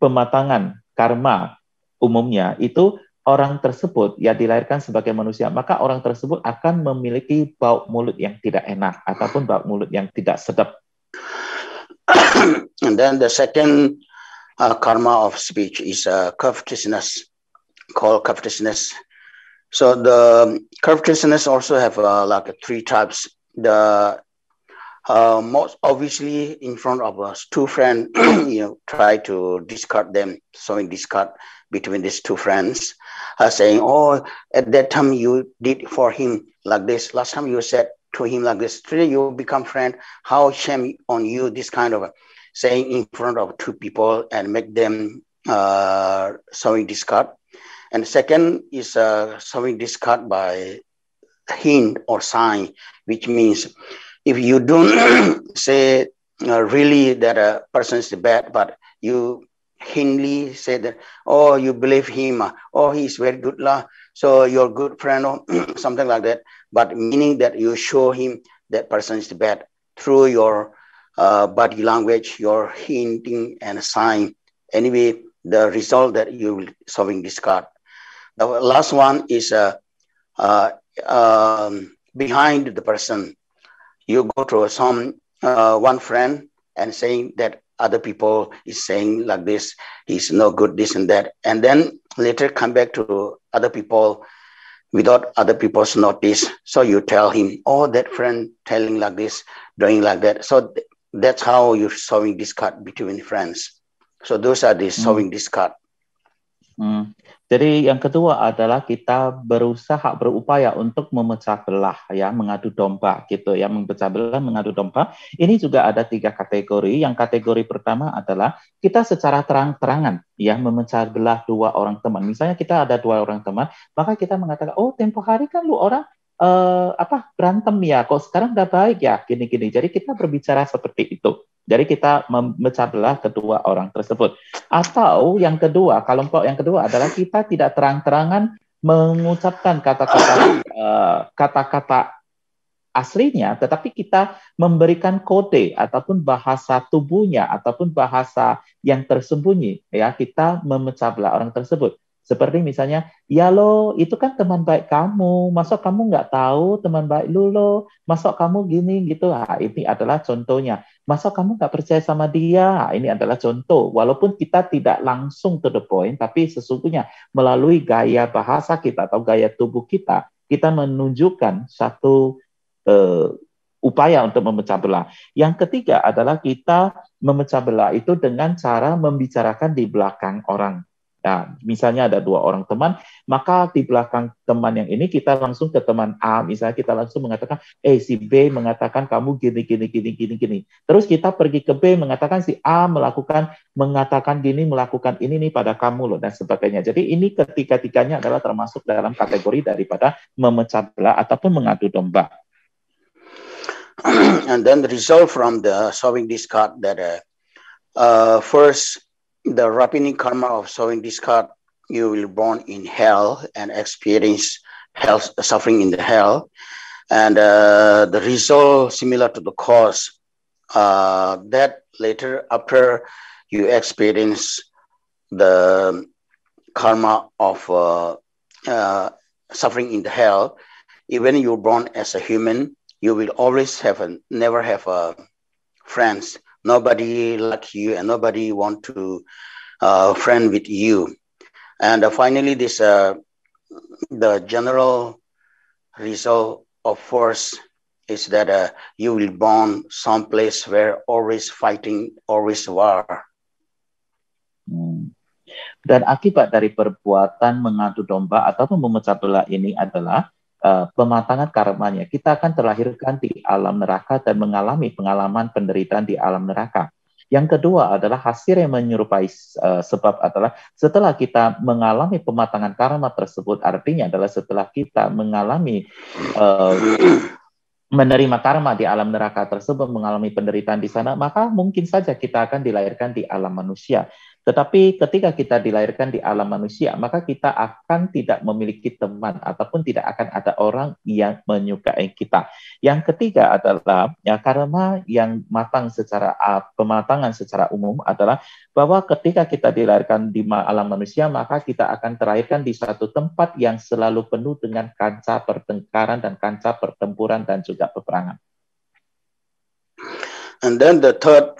pematangan karma umumnya itu orang tersebut ya dilahirkan sebagai manusia, maka orang tersebut akan memiliki bau mulut yang tidak enak ataupun bau mulut yang tidak sedap. And then the second karma of speech is covetousness, called covetousness. So the covetousness also have like three types. The most obviously in front of us, two friends, try to discard them, showing discard between these two friends, saying, oh, at that time you did for him like this. Last time you said to him like this. Today you become friend. How shame on you, this kind of saying in front of two people and make them showing discard. And second is showing discard by hint or sign, which means if you don't say really that a person is bad, but you hintly say that, oh, you believe him, oh, he's very good lah, so you're a good friend or something like that, but meaning that you show him that person is bad through your body language, your hinting and sign. Anyway, the result that you will showing discard. The last one is behind the person. You go to some one friend and saying that other people is saying like this, he's no good, this and that. And then later come back to other people without other people's notice. So you tell him, oh, that friend telling like this, doing like that. So that's how you're showing discard between friends. So those are the showing discard. Jadi yang kedua adalah kita berupaya untuk memecah belah, ya, mengadu domba gitu ya, memecah belah, mengadu domba. Ini juga ada 3 kategori. Yang kategori pertama adalah kita secara terang-terangan ya memecah belah 2 orang teman. Misalnya kita ada 2 orang teman, maka kita mengatakan, oh tempo hari kan lu orang berantem ya, kok sekarang udah baik ya, gini-gini. Jadi kita berbicara seperti itu. Jadi kita memecah belah kedua orang tersebut. Atau yang kedua, kelompok yang kedua adalah kita tidak terang-terangan mengucapkan kata-kata aslinya, tetapi kita memberikan kode ataupun bahasa tubuhnya ataupun bahasa yang tersembunyi, ya, kita memecah belah orang tersebut. Seperti misalnya, ya lo, itu kan teman baik kamu, masa kamu nggak tahu teman baik lu lo, masa kamu gini gitu. Ini adalah contohnya. Masa kamu nggak percaya sama dia? Ini adalah contoh. Walaupun kita tidak langsung to the point, tapi sesungguhnya melalui gaya bahasa kita atau gaya tubuh kita menunjukkan satu upaya untuk memecah belah. Yang ketiga adalah kita memecah belah itu dengan cara membicarakan di belakang orang. Nah, misalnya ada dua orang teman, maka di belakang teman yang ini kita langsung ke teman A, misalnya kita langsung mengatakan, si B mengatakan kamu gini. Terus kita pergi ke B mengatakan si A mengatakan gini, melakukan ini nih pada kamu loh dan sebagainya. Jadi ini ketiga-tiganya adalah termasuk dalam kategori daripada memecah belah ataupun mengadu domba. And then the result from the sowing discard that first, the rapining karma of sowing discard, you will born in hell and experience hell suffering in the hell, and the result similar to the cause. That later, after you experience the karma of suffering in the hell, even you're born as a human, you will always never have friends. Nobody like you, and nobody want to friend with you. And finally, this the general result of force is that you will born someplace where always fighting, always war. Dan akibat dari perbuatan mengadu domba atau memecah belah ini adalah pematangan karmanya. Kita akan terlahirkan di alam neraka dan mengalami pengalaman penderitaan di alam neraka. Yang kedua adalah hasil yang menyerupai sebab adalah setelah kita mengalami pematangan karma tersebut, artinya adalah setelah kita mengalami menerima karma di alam neraka tersebut, mengalami penderitaan di sana, maka mungkin saja kita akan dilahirkan di alam manusia. Tetapi ketika kita dilahirkan di alam manusia, maka kita akan tidak memiliki teman ataupun tidak akan ada orang yang menyukai kita. Yang ketiga adalah karma yang matang secara pematangan secara umum adalah bahwa ketika kita dilahirkan di alam manusia, maka kita akan terlahirkan di suatu tempat yang selalu penuh dengan kancah pertengkaran dan kancah pertempuran dan juga peperangan. And then the third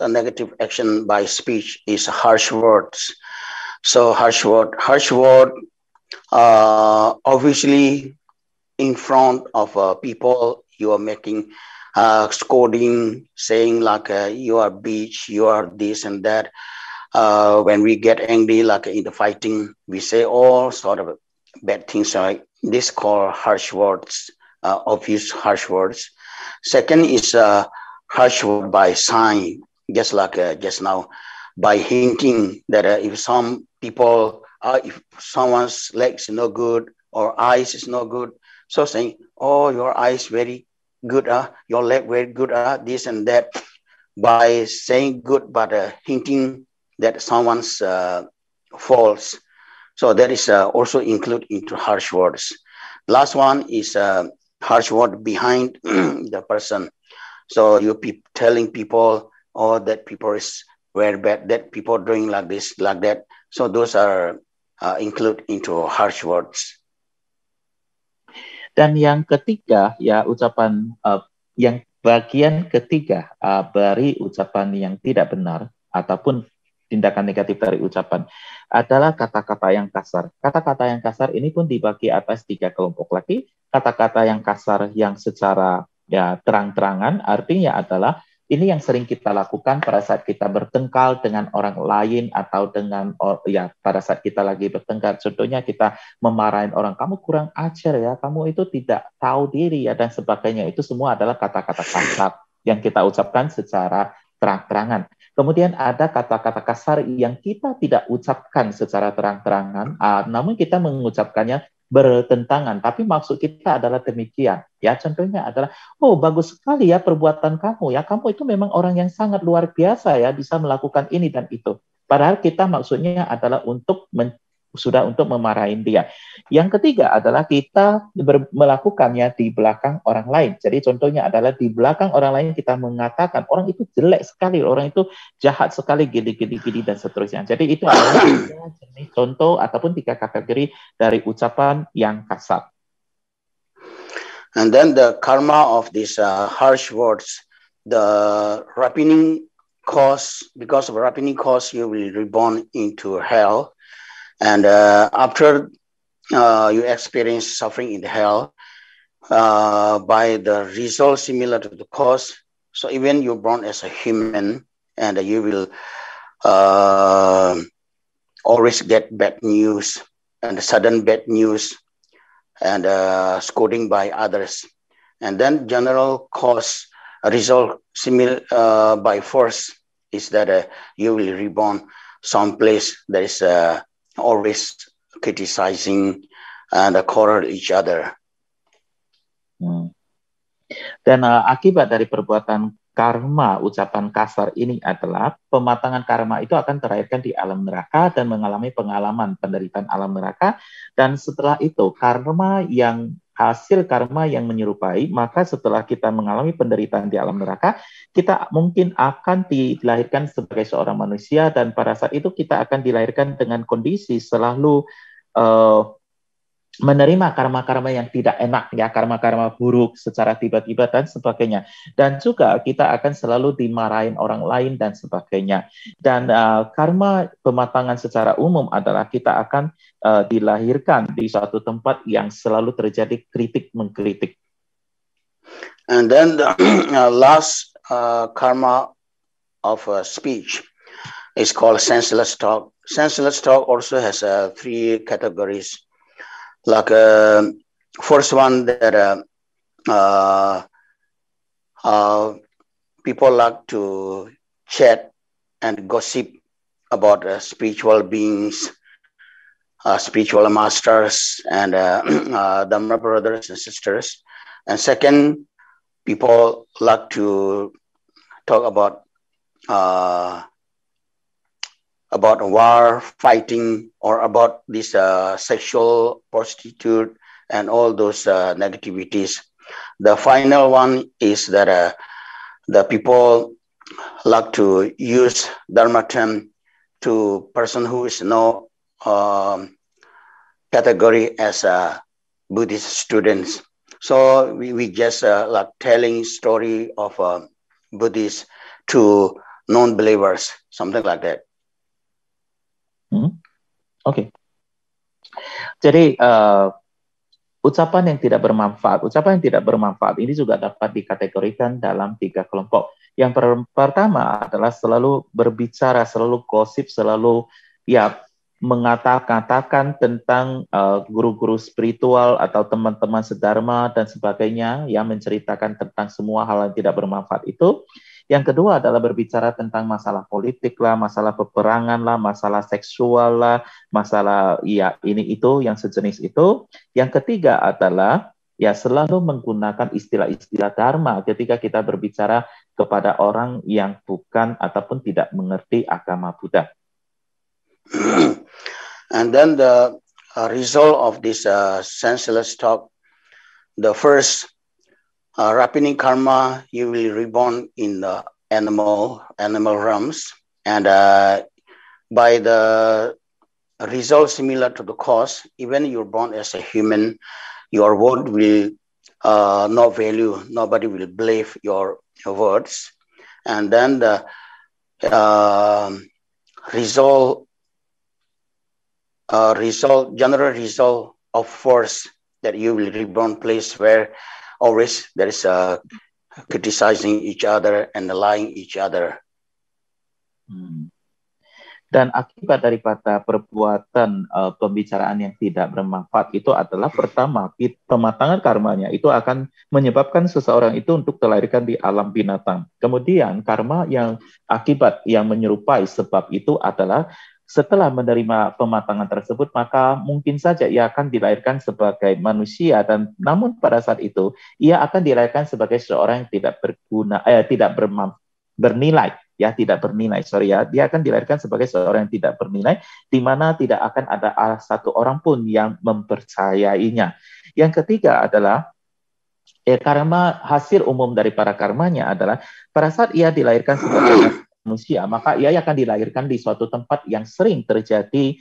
negative action by speech is harsh words. So harsh word, obviously in front of people you are making scolding, saying like you are bitch, you are this and that. When we get angry, like in the fighting, we say all sort of bad things. Like this called harsh words, obvious harsh words. Second is harsh word by sign, just like just now, by hinting that if some people, if someone's legs is no good or eyes is no good, so saying, oh, your eyes very good, your leg very good, this and that, by saying good but hinting that someone's false. So that is also included into harsh words. Last one is harsh word behind the person. So you telling people, oh, that people is very bad, that people doing like this, like that. So those are included into harsh words. Dan yang ketiga, ya ucapan yang bagian ketiga dari ucapan yang tidak benar ataupun tindakan negatif dari ucapan adalah kata-kata yang kasar. Kata-kata yang kasar ini pun dibagi atas 3 kelompok lagi. Kata-kata yang kasar yang secara terang-terangan artinya adalah ini yang sering kita lakukan pada saat kita bertengkar dengan orang lain atau dengan pada saat kita lagi bertengkar. Contohnya kita memarahin orang, kamu kurang ajar ya, kamu itu tidak tahu diri ya dan sebagainya. Itu semua adalah kata-kata kasar yang kita ucapkan secara terang-terangan. Kemudian ada kata-kata kasar yang kita tidak ucapkan secara terang-terangan, namun kita mengucapkannya bertentangan, tapi maksud kita adalah demikian. Ya, contohnya adalah, oh bagus sekali ya perbuatan kamu ya, kamu itu memang orang yang sangat luar biasa ya, bisa melakukan ini dan itu. Padahal kita maksudnya adalah untuk sudah untuk memarahin dia. Yang ketiga adalah kita melakukannya di belakang orang lain. Jadi contohnya adalah di belakang orang lain kita mengatakan orang itu jelek sekali, orang itu jahat sekali, gini dan seterusnya. Jadi itu adalah jenis contoh ataupun 3 kategori dari ucapan yang kasar. And then the karma of these harsh words, the rapine cause, because of rapine cause, you will reborn into hell. And after you experience suffering in hell by the result similar to the cause, so even you're born as a human, and you will always get bad news and sudden bad news and scolding by others. And then general cause result similar by force is that you will reborn someplace that is always criticizing and quarrel each other. Dan akibat dari perbuatan karma, ucapan kasar ini adalah pematangan karma itu akan terlahirkan di alam neraka dan mengalami pengalaman penderitaan alam neraka. Dan setelah itu hasil karma yang menyerupai, maka setelah kita mengalami penderitaan di alam neraka, kita mungkin akan dilahirkan sebagai seorang manusia, dan pada saat itu kita akan dilahirkan dengan kondisi selalu menerima karma-karma yang tidak enak, ya, karma-karma buruk secara tiba-tiba dan sebagainya. Dan juga kita akan selalu dimarahin orang lain dan sebagainya. Dan karma pematangan secara umum adalah kita akan dilahirkan di suatu tempat yang selalu terjadi kritik mengkritik. And then the last karma of speech is called senseless talk. Senseless talk also has 3 categories. Like first one that people like to chat and gossip about spiritual beings, spiritual masters, and Dhamma brothers and sisters. And second, people like to talk about war, fighting, or about this sexual prostitute and all those negativities. The final one is that the people like to use Dharma term to person who is no category as Buddhist students. So we just like telling story of Buddhists to non-believers, something like that. Oke. Jadi ucapan yang tidak bermanfaat ini juga dapat dikategorikan dalam 3 kelompok. Yang pertama adalah selalu berbicara, selalu gosip, selalu mengatakan tentang guru-guru spiritual atau teman-teman sedharma dan sebagainya, yang menceritakan tentang semua hal yang tidak bermanfaat itu. Yang kedua adalah berbicara tentang masalah politik lah, masalah peperangan lah, masalah seksual lah, masalah ini itu yang sejenis itu. Yang ketiga adalah selalu menggunakan istilah-istilah dharma ketika kita berbicara kepada orang yang bukan ataupun tidak mengerti agama Buddha. And then the result of this senseless talk, the first rapining karma, you will reborn in the animal realms, and by the result similar to the cause, even you're born as a human, your word will not value, nobody will believe your words. And then the general result of force, that you will reborn place where always there is criticizing each other and lying each other. Dan akibat daripada perbuatan pembicaraan yang tidak bermanfaat itu adalah, pertama, pematangan karmanya itu akan menyebabkan seseorang itu untuk dilahirkan di alam binatang. Kemudian karma yang akibat yang menyerupai sebab itu adalah, setelah menerima pematangan tersebut, maka mungkin saja ia akan dilahirkan sebagai manusia, dan namun pada saat itu ia akan dilahirkan sebagai seorang yang tidak berguna, tidak bernilai, ya, tidak bernilai, sorry ya, dia akan dilahirkan sebagai seorang yang tidak bernilai, di mana tidak akan ada satu orang pun yang mempercayainya. Yang ketiga adalah karma, hasil umum dari para karmanya adalah pada saat ia dilahirkan sebagai manusia, maka ia akan dilahirkan di suatu tempat yang sering terjadi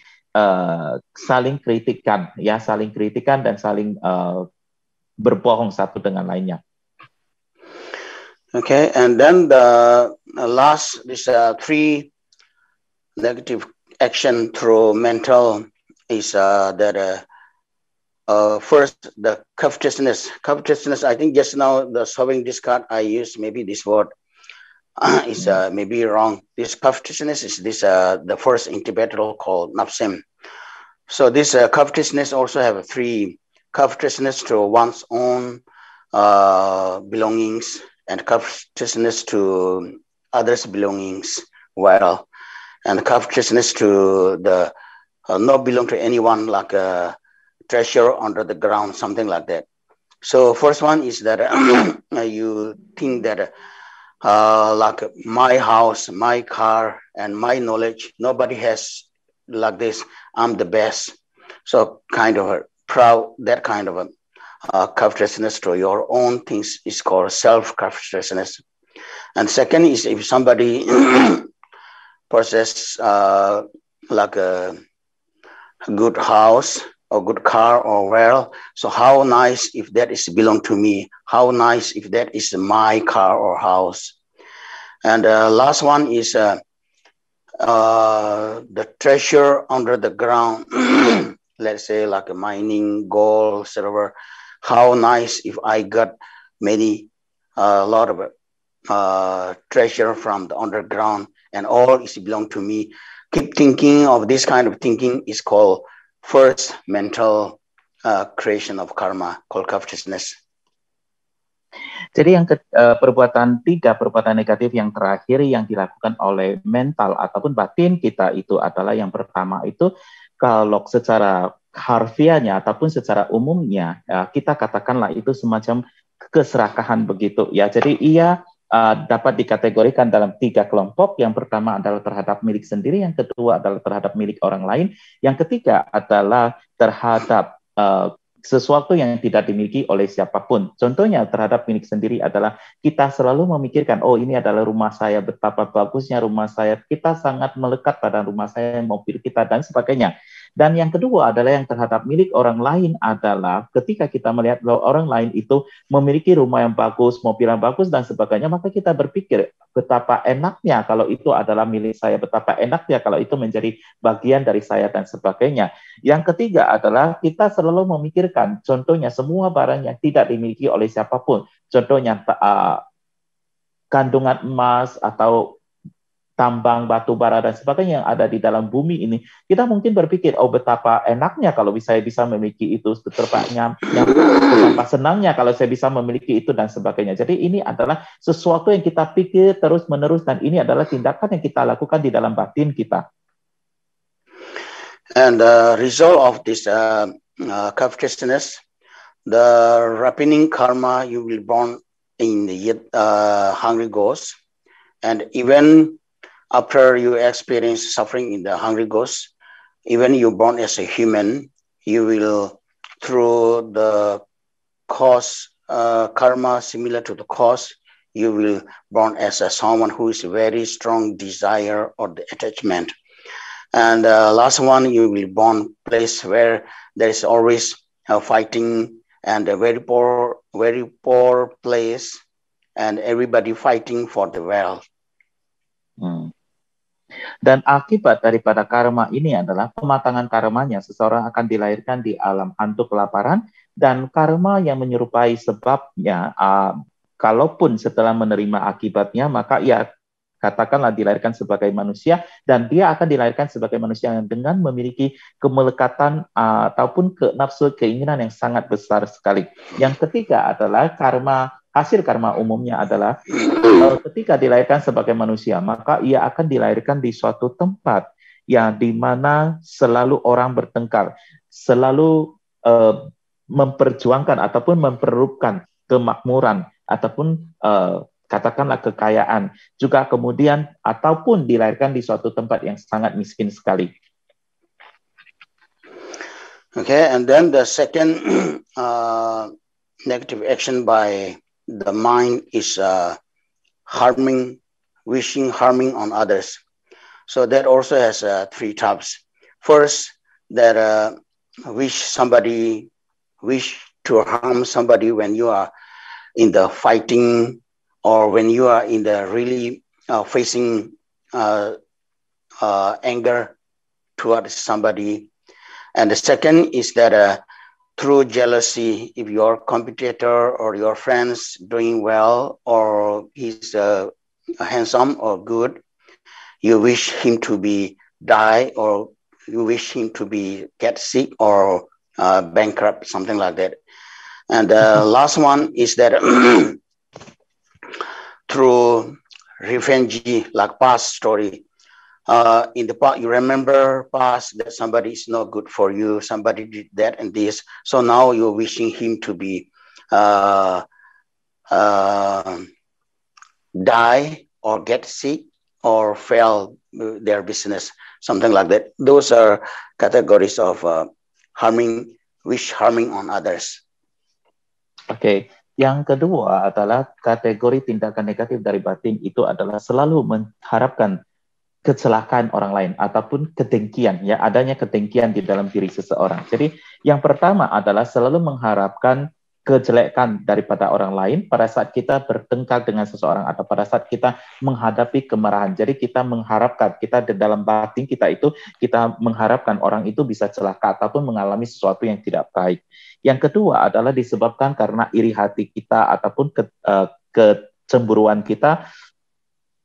saling kritikan, ya, saling kritikan dan saling berbohong satu dengan lainnya. Okay, and then the last, this three negative action through mental is that first, the covetousness. Covetousness, I think just now the solving this card, I used maybe this word is maybe wrong. This covetousness is this the first in Tibetan called napsim. So this covetousness also have three: covetousness to one's own belongings, and covetousness to others' belongings, well, and covetousness to the not belong to anyone, like a treasure under the ground, something like that. So first one is that you think that like my house, my car, and my knowledge, nobody has like this. I'm the best. So kind of a proud, that kind of a covetousness to your own things is called self-covetousness. And second is if somebody possess like a good house or good car or well, so how nice if that is belong to me, how nice if that is my car or house. And last one is the treasure under the ground, let's say like a mining, gold, silver. How nice if I got many, a lot of treasure from the underground and all is belong to me. Keep thinking of this kind of thinking is called first mental creation of karma, called covetousness. Jadi yang tiga perbuatan negatif yang terakhir yang dilakukan oleh mental ataupun batin kita itu adalah yang pertama itu kalau secara harfiahnya ataupun secara umumnya kita katakanlah itu semacam keserakahan begitu ya. Jadi ia dapat dikategorikan dalam tiga kelompok. Yang pertama adalah terhadap milik sendiri, yang kedua adalah terhadap milik orang lain, yang ketiga adalah terhadap sesuatu yang tidak dimiliki oleh siapapun. Contohnya terhadap milik sendiri adalah kita selalu memikirkan, oh ini adalah rumah saya, betapa bagusnya rumah saya, kita sangat melekat pada rumah saya, mobil kita, dan sebagainya. Dan yang kedua adalah yang terhadap milik orang lain adalah ketika kita melihat bahwa orang lain itu memiliki rumah yang bagus, mobil yang bagus, dan sebagainya, maka kita berpikir betapa enaknya kalau itu adalah milik saya, betapa enaknya kalau itu menjadi bagian dari saya, dan sebagainya. Yang ketiga adalah kita selalu memikirkan, contohnya semua barang yang tidak dimiliki oleh siapapun, contohnya kandungan emas atau tambang batu bara dan sebagainya yang ada di dalam bumi ini, kita mungkin berpikir, oh betapa enaknya kalau saya bisa memiliki itu, betapa senangnya kalau saya bisa memiliki itu, dan sebagainya. Jadi ini adalah sesuatu yang kita pikir terus-menerus, dan ini adalah tindakan yang kita lakukan di dalam batin kita. And the result of this covetousness, the ripening karma, you will born in the hungry ghost, and even after you experience suffering in the hungry ghost, even you born as a human, you will, through the cause, karma similar to the cause, you will born as someone who is very strong desire or the attachment. And last one, you will born place where there is always fighting, and a very poor place, and everybody fighting for the wealth. Dan akibat daripada karma ini adalah pematangan karmanya, seseorang akan dilahirkan di alam hantu kelaparan, dan karma yang menyerupai sebabnya, kalaupun setelah menerima akibatnya, maka ia katakanlah dilahirkan sebagai manusia, dan dia akan dilahirkan sebagai manusia yang dengan memiliki kemelekatan ataupun nafsu keinginan yang sangat besar sekali. Yang ketiga adalah hasil karma umumnya adalah ketika dilahirkan sebagai manusia, maka ia akan dilahirkan di suatu tempat yang di mana selalu orang bertengkar, selalu memperjuangkan ataupun memperlukan kemakmuran ataupun katakanlah kekayaan, juga kemudian ataupun dilahirkan di suatu tempat yang sangat miskin sekali. Okay, and then the second negative action by the mind is wishing harming on others. So that also has three types. First, that wish to harm somebody when you are in the fighting, or when you are in the really facing anger towards somebody. And the second is that through jealousy, if your competitor or your friends doing well, or he's handsome or good, you wish him to be die, or you wish him to be get sick or bankrupt, something like that. And the last one is that through revenge, like past story. In the past, you remember past that somebody is not good for you, somebody did that and this. So now you're wishing him to be die or get sick or fail their business, something like that. Those are categories of wish harming on others. Oke. Yang kedua adalah kategori tindakan negatif dari batin itu adalah selalu mengharapkan kecelakaan orang lain ataupun kedengkian, ya, adanya kedengkian di dalam diri seseorang. Jadi yang pertama adalah selalu mengharapkan kejelekan daripada orang lain pada saat kita bertengkar dengan seseorang atau pada saat kita menghadapi kemarahan. Jadi kita mengharapkan, kita di dalam batin kita itu, kita mengharapkan orang itu bisa celaka ataupun mengalami sesuatu yang tidak baik. Yang kedua adalah disebabkan karena iri hati kita ataupun kecemburuan kita.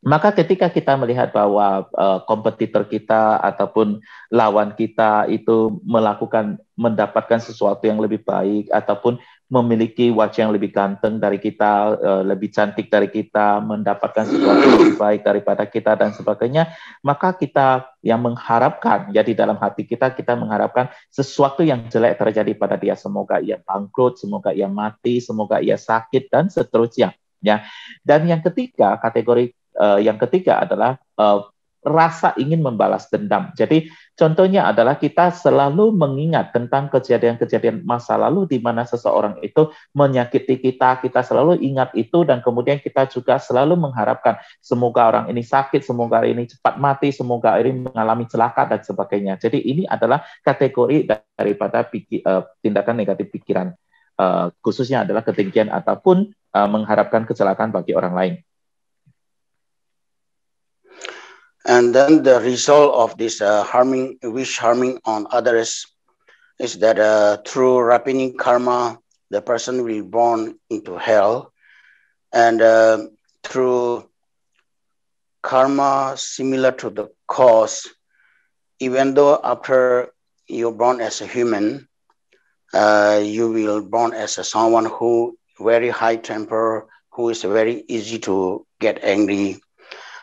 Maka ketika kita melihat bahwa kompetitor kita ataupun lawan kita itu mendapatkan sesuatu yang lebih baik ataupun memiliki wajah yang lebih ganteng dari kita, lebih cantik dari kita, mendapatkan sesuatu yang lebih baik daripada kita dan sebagainya, maka kita yang mengharapkan, ya di dalam hati kita mengharapkan sesuatu yang jelek terjadi pada dia. Semoga ia bangkrut, semoga ia mati, semoga ia sakit dan seterusnya. Ya. Dan yang ketiga, kategori yang ketiga adalah rasa ingin membalas dendam. Jadi contohnya adalah kita selalu mengingat tentang kejadian-kejadian masa lalu di mana seseorang itu menyakiti kita, kita selalu ingat itu dan kemudian kita juga selalu mengharapkan semoga orang ini sakit, semoga ini cepat mati, semoga ini mengalami celaka dan sebagainya. Jadi ini adalah kategori daripada tindakan negatif pikiran, khususnya adalah kedengkian ataupun mengharapkan kecelakaan bagi orang lain. And then the result of this wish harming on others is that through ripening karma, the person will be born into hell. And through karma similar to the cause, even though after you're born as a human, you will born as someone who very high temper, who is very easy to get angry.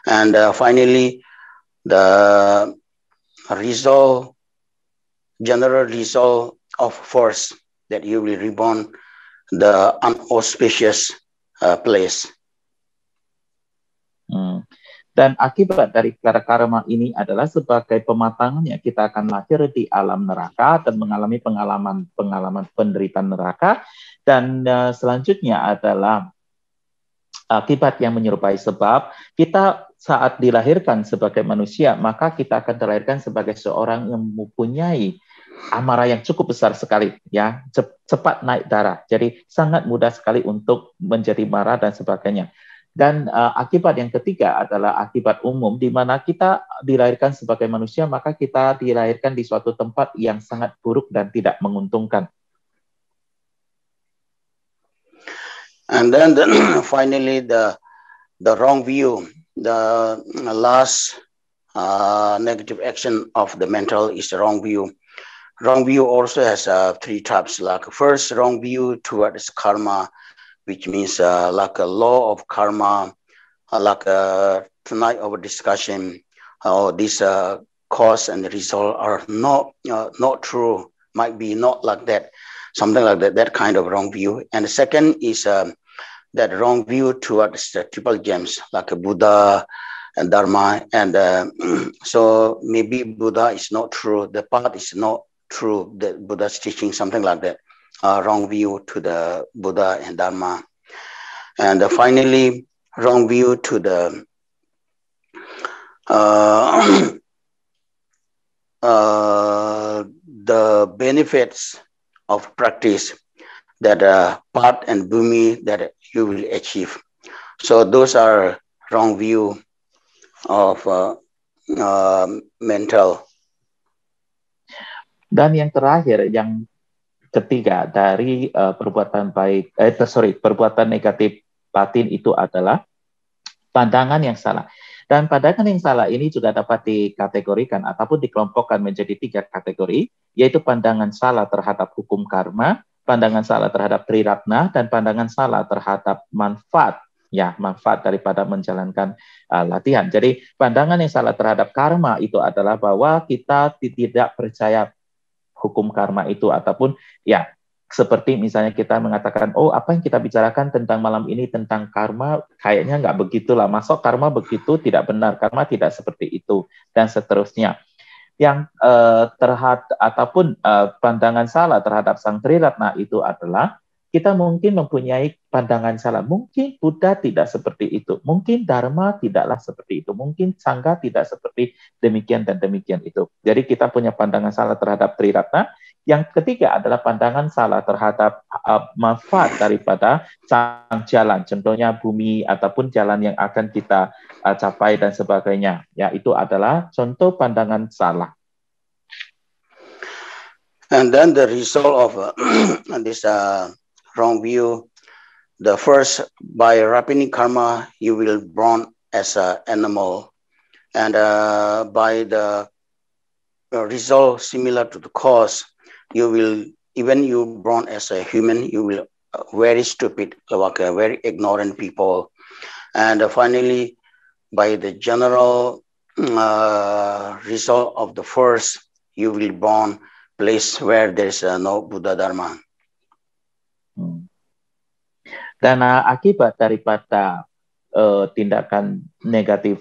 And finally, the general result of force that you will reborn the unauspicious place. Dan akibat dari karma ini adalah sebagai pematangannya kita akan lahir di alam neraka dan mengalami pengalaman penderitaan neraka. Dan selanjutnya adalah akibat yang menyerupai sebab kita saat dilahirkan sebagai manusia, maka kita akan dilahirkan sebagai seorang yang mempunyai amarah yang cukup besar sekali, ya, cepat naik darah. Jadi sangat mudah sekali untuk menjadi marah dan sebagainya. Dan akibat yang ketiga adalah akibat umum, di mana kita dilahirkan sebagai manusia, maka kita dilahirkan di suatu tempat yang sangat buruk dan tidak menguntungkan. And then finally the wrong view, the last negative action of the mental is the wrong view. Wrong view also has three types. Like first, wrong view towards karma, which means like a law of karma, like tonight our discussion, this cause and the result are not true, might be not like that, something like that, that kind of wrong view. And the second is that wrong view towards the triple gems like Buddha and Dharma, and so maybe Buddha is not true, the path is not true, the Buddha's teaching, something like that, wrong view to the Buddha and Dharma. And finally, wrong view to the benefits of practice, that path and bhumi that you will achieve. So those are wrong view of mental. Dan yang terakhir, yang ketiga dari perbuatan perbuatan negatif batin itu adalah pandangan yang salah. Dan pandangan yang salah ini juga dapat dikategorikan ataupun dikelompokkan menjadi 3 kategori, yaitu pandangan salah terhadap hukum karma, pandangan salah terhadap triratna, dan pandangan salah terhadap manfaat. Ya, manfaat daripada menjalankan latihan. Jadi pandangan yang salah terhadap karma itu adalah bahwa kita tidak percaya hukum karma itu, ataupun ya seperti misalnya kita mengatakan, oh apa yang kita bicarakan tentang malam ini tentang karma kayaknya nggak begitulah, masuk karma begitu tidak benar, karma tidak seperti itu, dan seterusnya. Yang ataupun pandangan salah terhadap sang triratna itu adalah kita mungkin mempunyai pandangan salah. Mungkin Buddha tidak seperti itu. Mungkin Dharma tidaklah seperti itu. Mungkin Sangha tidak seperti demikian dan demikian itu. Jadi kita punya pandangan salah terhadap Triratna. Yang ketiga adalah pandangan salah terhadap manfaat daripada sang jalan. Contohnya bumi ataupun jalan yang akan kita capai dan sebagainya. Ya, itu adalah contoh pandangan salah. And then the result of this wrong view, the first, by Rapini karma, you will born as an animal, and by the result similar to the cause, you will, even you born as a human, you will very stupid, like a very ignorant people, and finally, by the general result of the first, you will born place where there is no Buddha Dharma. Dan akibat daripada tindakan negatif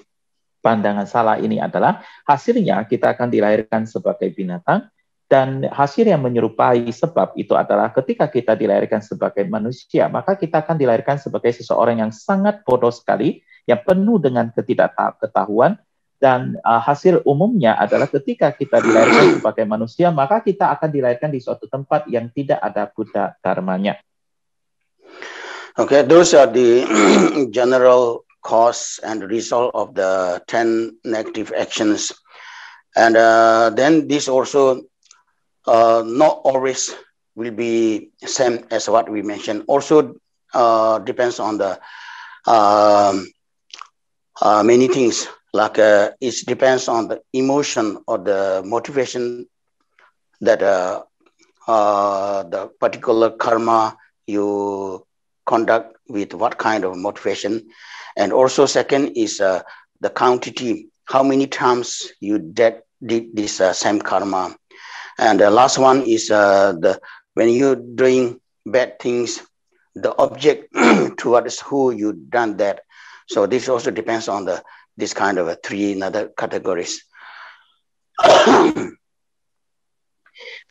pandangan salah ini adalah hasilnya kita akan dilahirkan sebagai binatang, dan hasil yang menyerupai sebab itu adalah ketika kita dilahirkan sebagai manusia, maka kita akan dilahirkan sebagai seseorang yang sangat bodoh sekali, yang penuh dengan ketidakketahuan, dan hasil umumnya adalah ketika kita dilahirkan sebagai manusia, maka kita akan dilahirkan di suatu tempat yang tidak ada Buddha Dharmanya. Okay, those are the general cause and result of the 10 negative actions. And then this also not always will be same as what we mentioned. Also depends on the many things, like it depends on the emotion or the motivation that the particular karma you conduct with, what kind of motivation. And also second is the quantity, how many times you did this same karma. And the last one is when you're doing bad things, the object towards who you done that. So this also depends on this kind of 3 other categories.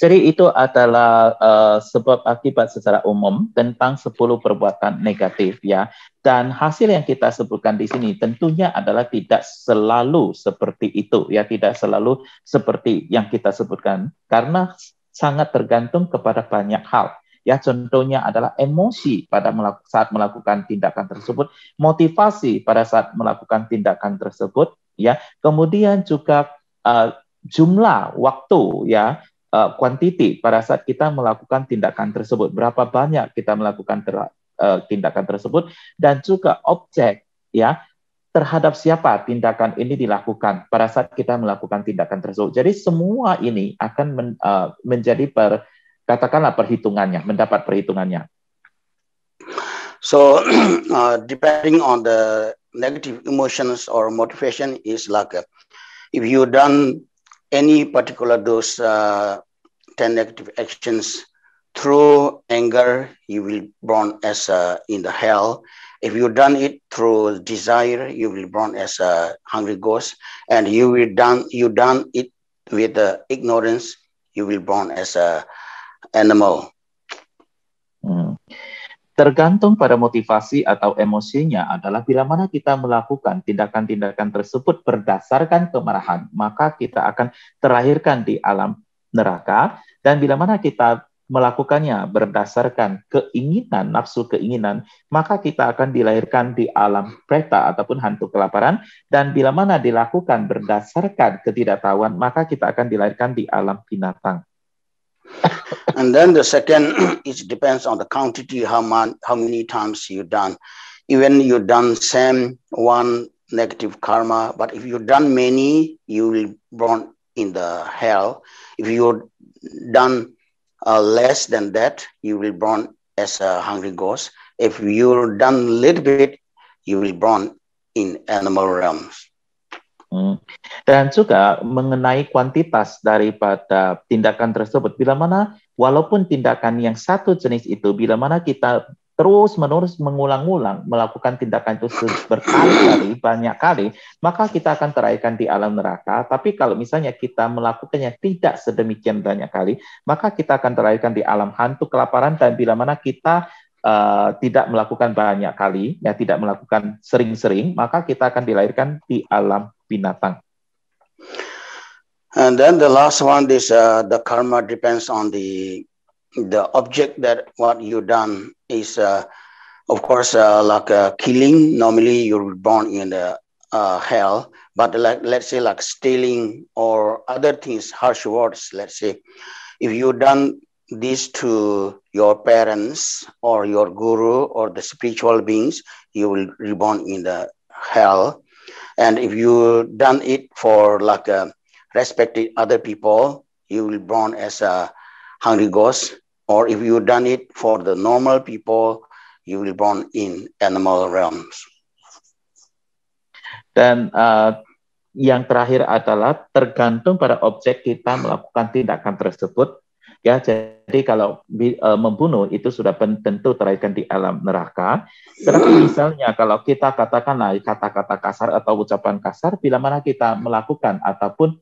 Jadi itu adalah sebab akibat secara umum tentang 10 perbuatan negatif, ya. Dan hasil yang kita sebutkan di sini tentunya adalah tidak selalu seperti itu, ya, tidak selalu seperti yang kita sebutkan, karena sangat tergantung kepada banyak hal. Ya, contohnya adalah emosi pada saat melakukan tindakan tersebut, motivasi pada saat melakukan tindakan tersebut, ya. Kemudian juga jumlah waktu, ya. Quantity pada saat kita melakukan tindakan tersebut, berapa banyak kita melakukan tindakan tersebut, dan juga objek, ya, terhadap siapa tindakan ini dilakukan pada saat kita melakukan tindakan tersebut. Jadi semua ini akan menjadi katakanlah perhitungannya, mendapat perhitungannya. So depending on the negative emotions or motivation is like if you done any particular those 10 negative actions, through anger, you will born as in the hell. If you done it through desire, you will born as a hungry ghost. And you done it with ignorance, you will born as a animal. Tergantung pada motivasi atau emosinya adalah bila mana kita melakukan tindakan-tindakan tersebut berdasarkan kemarahan, maka kita akan terlahirkan di alam neraka, dan bila mana kita melakukannya berdasarkan keinginan, nafsu keinginan, maka kita akan dilahirkan di alam preta ataupun hantu kelaparan, dan bila mana dilakukan berdasarkan ketidaktahuan, maka kita akan dilahirkan di alam binatang. And then the second, it depends on the quantity, how many times you done. Even you done same one negative karma, but if you done many, you will born in the hell. If you done less than that, you will born as a hungry ghost. If you done little bit, you will born in animal realms. Dan juga mengenai kuantitas daripada tindakan tersebut, bila mana walaupun tindakan yang satu jenis itu, bila mana kita terus-menerus mengulang-ulang melakukan tindakan itu berkali-kali, banyak kali, maka kita akan terlahirkan di alam neraka. Tapi kalau misalnya kita melakukannya tidak sedemikian banyak kali, maka kita akan terlahirkan di alam hantu kelaparan. Dan bila mana kita tidak melakukan banyak kali, ya tidak melakukan sering-sering, maka kita akan dilahirkan di alam binatang. And then the last one is the karma depends on the object that what you done is of course like killing. Normally you're born in the hell, but like let's say like stealing or other things, harsh words. Let's say if you done this to your parents or your guru or the spiritual beings, you will reborn in the hell. And if you done it for like respecting other people, you will born as a hungry ghost. Or if you done it for the normal people, you will born in animal realms. Dan yang terakhir adalah tergantung pada objek kita melakukan tindakan tersebut. Ya, jadi kalau membunuh itu sudah tentu terlahirkan di alam neraka. Tetapi misalnya kalau kita katakanlah kata-kata kasar atau ucapan kasar, bila mana kita melakukan ataupun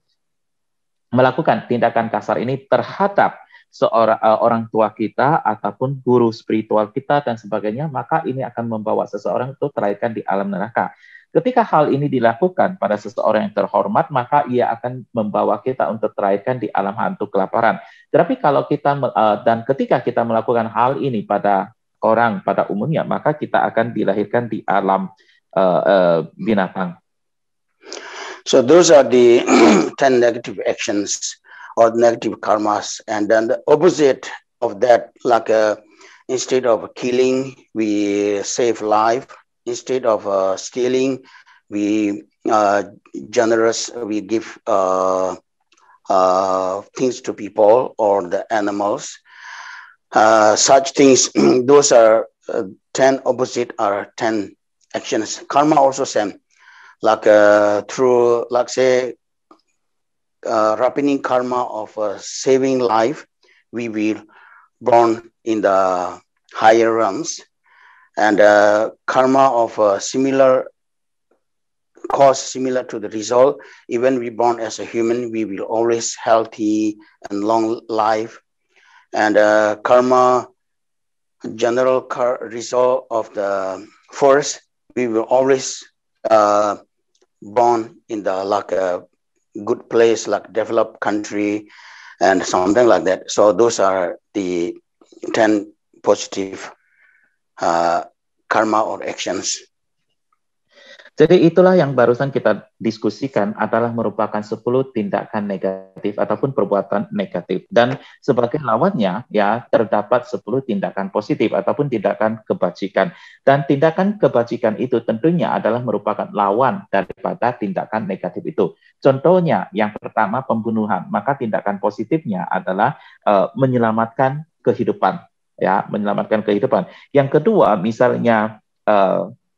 melakukan tindakan kasar ini terhadap seorang orang tua kita ataupun guru spiritual kita dan sebagainya, maka ini akan membawa seseorang itu terlahirkan di alam neraka. Ketika hal ini dilakukan pada seseorang yang terhormat, maka ia akan membawa kita untuk terlahirkan di alam hantu kelaparan. Tetapi kalau kita dan ketika kita melakukan hal ini pada orang pada umumnya, maka kita akan dilahirkan di alam binatang. So those are the 10 negative actions or negative karmas, and then the opposite of that, like instead of killing, we save life. Instead of stealing, we generous. We give things to people or the animals. Such things. Those are 10 opposite are 10 actions. Karma also same. Like through, like say, ripening karma of saving life, we will born in the higher realms. And karma of similar cause, similar to the result, even we born as a human, we will always healthy and long life. And karma, general result of the first, we will always born in the like a good place, like developed country, and something like that. So those are the 10 positive karma or actions. Jadi itulah yang barusan kita diskusikan adalah merupakan 10 tindakan negatif ataupun perbuatan negatif. Dan sebagai lawannya ya terdapat 10 tindakan positif ataupun tindakan kebajikan. Dan tindakan kebajikan itu tentunya adalah merupakan lawan daripada tindakan negatif itu. Contohnya yang pertama pembunuhan, maka tindakan positifnya adalah menyelamatkan kehidupan. Ya, menyelamatkan kehidupan. Yang kedua, misalnya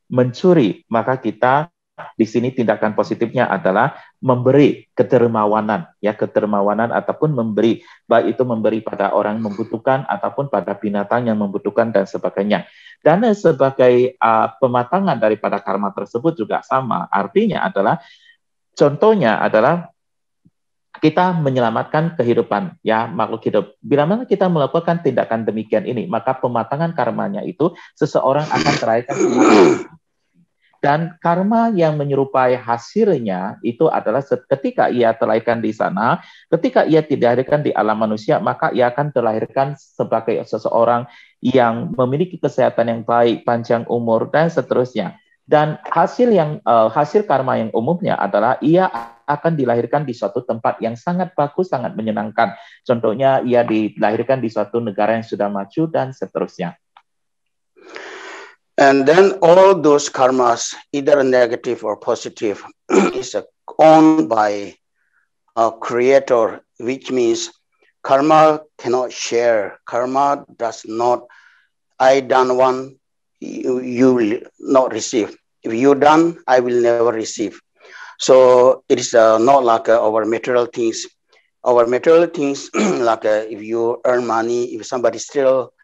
mencuri, maka kita di sini tindakan positifnya adalah memberi kedermawanan, ya kedermawanan ataupun memberi, baik itu memberi pada orang yang membutuhkan ataupun pada binatang yang membutuhkan dan sebagainya. Dan sebagai pematangan daripada karma tersebut juga sama, artinya adalah contohnya adalah kita menyelamatkan kehidupan ya makhluk hidup. Bila mana kita melakukan tindakan demikian ini, maka pematangan karmanya itu seseorang akan terahirkan dan karma yang menyerupai hasilnya itu adalah ketika ia terlahirkan di sana, ketika ia dilahirkan di alam manusia, maka ia akan terlahirkan sebagai seseorang yang memiliki kesehatan yang baik, panjang umur dan seterusnya. Dan hasil karma yang umumnya adalah ia akan dilahirkan di suatu tempat yang sangat bagus, sangat menyenangkan. Contohnya ia dilahirkan di suatu negara yang sudah maju dan seterusnya. And then all those karmas, either negative or positive, is owned by a creator, which means karma cannot share. Karma does not, I done one, you will not receive. If you done, I will never receive. So it is not like our material things. Our material things, like if you earn money, if somebody steal,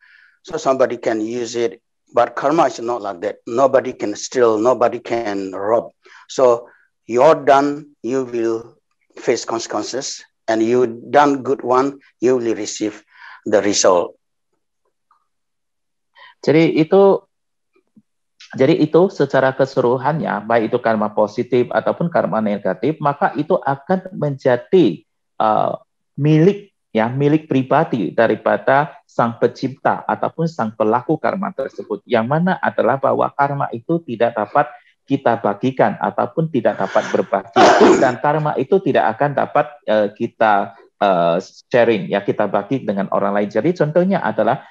so somebody can use it. But karma is not like that. Nobody can steal, nobody can rob. So you're done, you will face consequences. And you done good one, you will receive the result. Jadi itu secara keseluruhannya, baik itu karma positif ataupun karma negatif, maka itu akan menjadi milik pribadi daripada sang pencipta ataupun sang pelaku karma tersebut, yang mana adalah bahwa karma itu tidak dapat kita bagikan ataupun tidak dapat berbagi, dan karma itu tidak akan dapat kita sharing, ya kita bagi dengan orang lain. Jadi contohnya adalah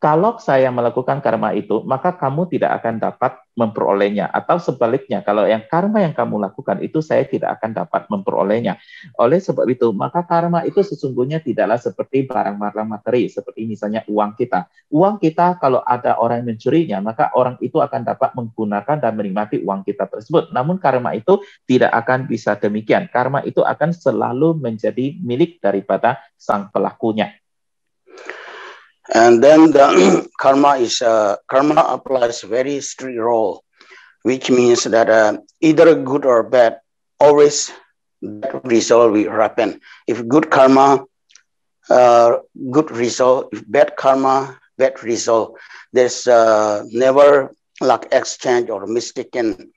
kalau saya melakukan karma itu, maka kamu tidak akan dapat memperolehnya. Atau sebaliknya, kalau yang karma yang kamu lakukan itu saya tidak akan dapat memperolehnya. Oleh sebab itu, maka karma itu sesungguhnya tidaklah seperti barang-barang materi, seperti misalnya uang kita. Uang kita kalau ada orang yang mencurinya, maka orang itu akan dapat menggunakan dan menikmati uang kita tersebut. Namun karma itu tidak akan bisa demikian. Karma itu akan selalu menjadi milik daripada sang pelakunya. And then the karma applies very strict role, which means that either good or bad, always bad result will happen. If good karma, good result. If bad karma, bad result. There's never like exchange or mistaken.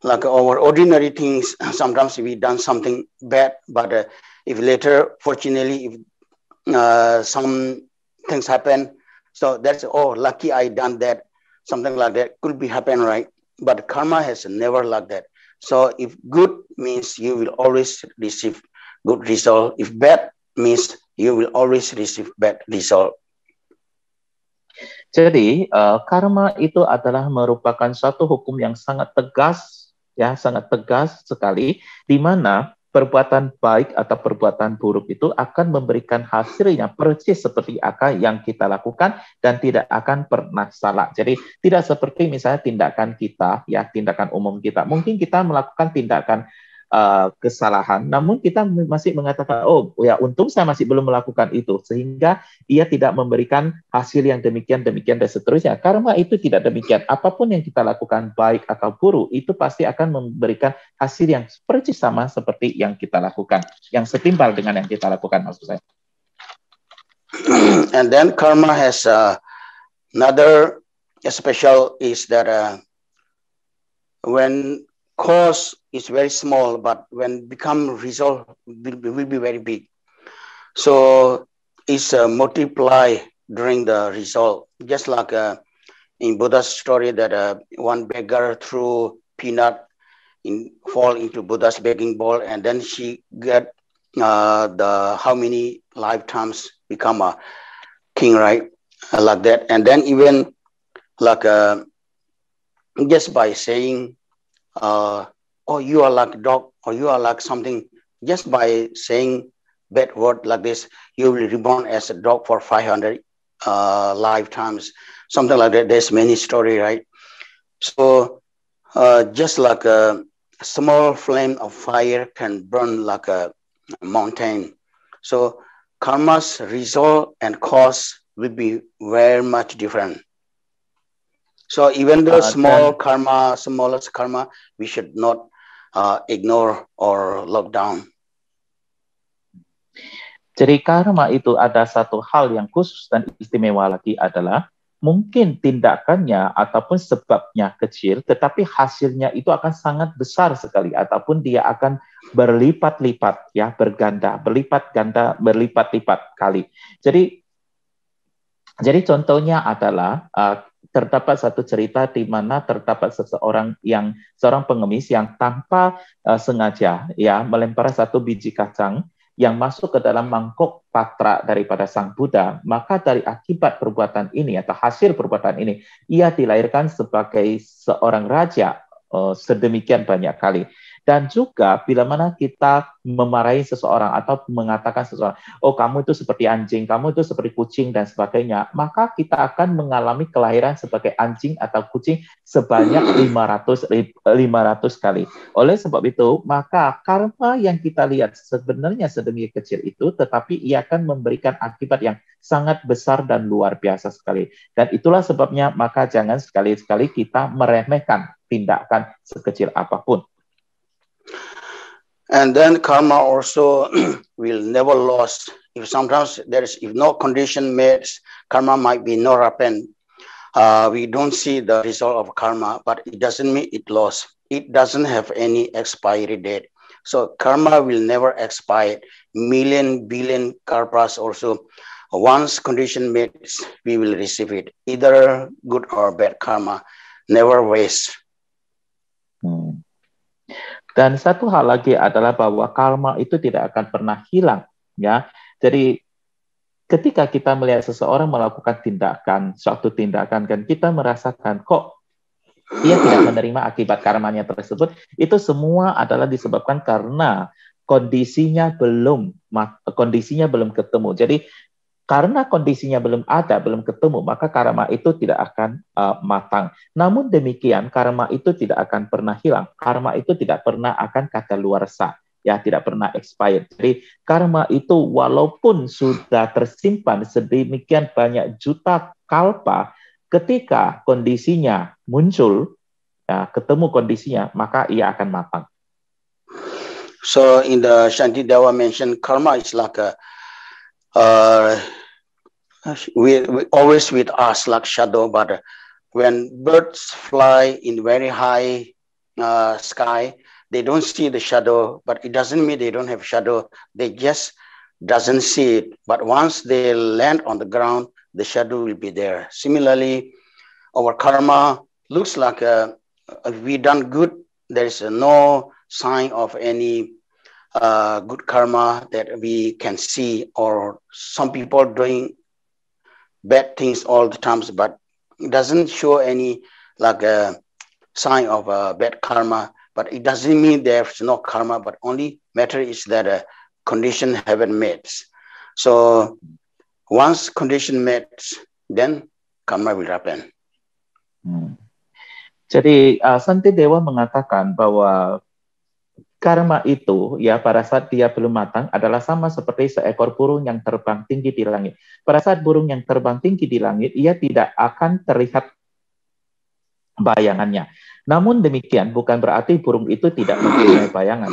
Like our ordinary things, sometimes we done something bad, but if later, fortunately, if some things happen, so that's lucky I done that, something like that could be happen, right? But karma has never like that. So if good means you will always receive good result. If bad means you will always receive bad result. Jadi karma itu adalah merupakan suatu hukum yang sangat tegas, ya sangat tegas sekali, di mana perbuatan baik atau perbuatan buruk itu akan memberikan hasilnya persis seperti apa yang kita lakukan dan tidak akan pernah salah. Jadi tidak seperti misalnya tindakan kita, ya tindakan umum kita. Mungkin kita melakukan tindakan kesalahan, namun kita masih mengatakan, oh ya untung saya masih belum melakukan itu, sehingga ia tidak memberikan hasil yang demikian dan seterusnya. Karma itu tidak demikian. Apapun yang kita lakukan baik atau buruk itu pasti akan memberikan hasil yang persis sama seperti yang kita lakukan, yang setimpal dengan yang kita lakukan, maksud saya. And then karma has another special is that when cause is very small, but when become result will be very big. So it's multiply during the result. Just like in Buddha's story that one beggar threw peanut fall into Buddha's begging bowl, and then she get how many lifetimes become a king, right? Like that. And then even like just by saying, oh, you are like a dog, or you are like something, just by saying bad word like this, you will reborn as a dog for 500 lifetimes, something like that. There's many story, right? So just like small flame of fire can burn like a mountain. So karma's result and cause will be very much different. So even though smallest karma, we should not ignore or lock down. Jadi karma itu ada satu hal yang khusus dan istimewa lagi adalah mungkin tindakannya ataupun sebabnya kecil, tetapi hasilnya itu akan sangat besar sekali ataupun dia akan berlipat-lipat, ya, berganda, berlipat-lipat kali. Jadi contohnya adalah terdapat satu cerita di mana terdapat seorang pengemis yang tanpa sengaja, ya, melempar satu biji kacang yang masuk ke dalam mangkok patra daripada Sang Buddha, maka dari akibat perbuatan ini atau hasil perbuatan ini, ia dilahirkan sebagai seorang raja sedemikian banyak kali. Dan juga bila mana kita memarahi seseorang atau mengatakan seseorang, oh kamu itu seperti anjing, kamu itu seperti kucing dan sebagainya, maka kita akan mengalami kelahiran sebagai anjing atau kucing sebanyak 500 kali. Oleh sebab itu, maka karma yang kita lihat sebenarnya sedemikian kecil itu, tetapi ia akan memberikan akibat yang sangat besar dan luar biasa sekali. Dan itulah sebabnya maka jangan sekali-sekali kita meremehkan tindakan sekecil apapun. And then karma also will never lose. If no condition met, karma might be not happen. We don't see the result of karma, but it doesn't mean it lost. It doesn't have any expiry date. So karma will never expire. Million, billion karmas also. Once condition met, we will receive it. Either good or bad karma, never waste. Dan satu hal lagi adalah bahwa karma itu tidak akan pernah hilang, ya. Jadi ketika kita melihat seseorang melakukan suatu tindakan, kan kita merasakan kok ia tidak menerima akibat karmanya tersebut, itu semua adalah disebabkan karena kondisinya belum ketemu. Jadi karena kondisinya belum ketemu, maka karma itu tidak akan matang. Namun demikian, karma itu tidak akan pernah hilang. Karma itu tidak pernah akan kadaluarsa, ya, tidak pernah expired. Jadi karma itu walaupun sudah tersimpan sedemikian banyak juta kalpa, ketika kondisinya muncul, ya, ketemu kondisinya, maka ia akan matang. So in the Shantidewa mentioned, karma is like a we always with us like shadow, but when birds fly in very high sky, they don't see the shadow, but it doesn't mean they don't have shadow. They just doesn't see it. But once they land on the ground, the shadow will be there. Similarly, our karma looks like if we done good, there is no sign of any good karma that we can see, or some people doing bad things all the times, but it doesn't show any like a sign of a bad karma. But it doesn't mean there's no karma, but only matter is that a condition haven't met. So once condition met, then karma will happen. Jadi Santidewa mengatakan bahwa karma itu, ya, pada saat dia belum matang adalah sama seperti seekor burung yang terbang tinggi di langit. Pada saat burung yang terbang tinggi di langit, ia tidak akan terlihat bayangannya. Namun demikian bukan berarti burung itu tidak mempunyai bayangan.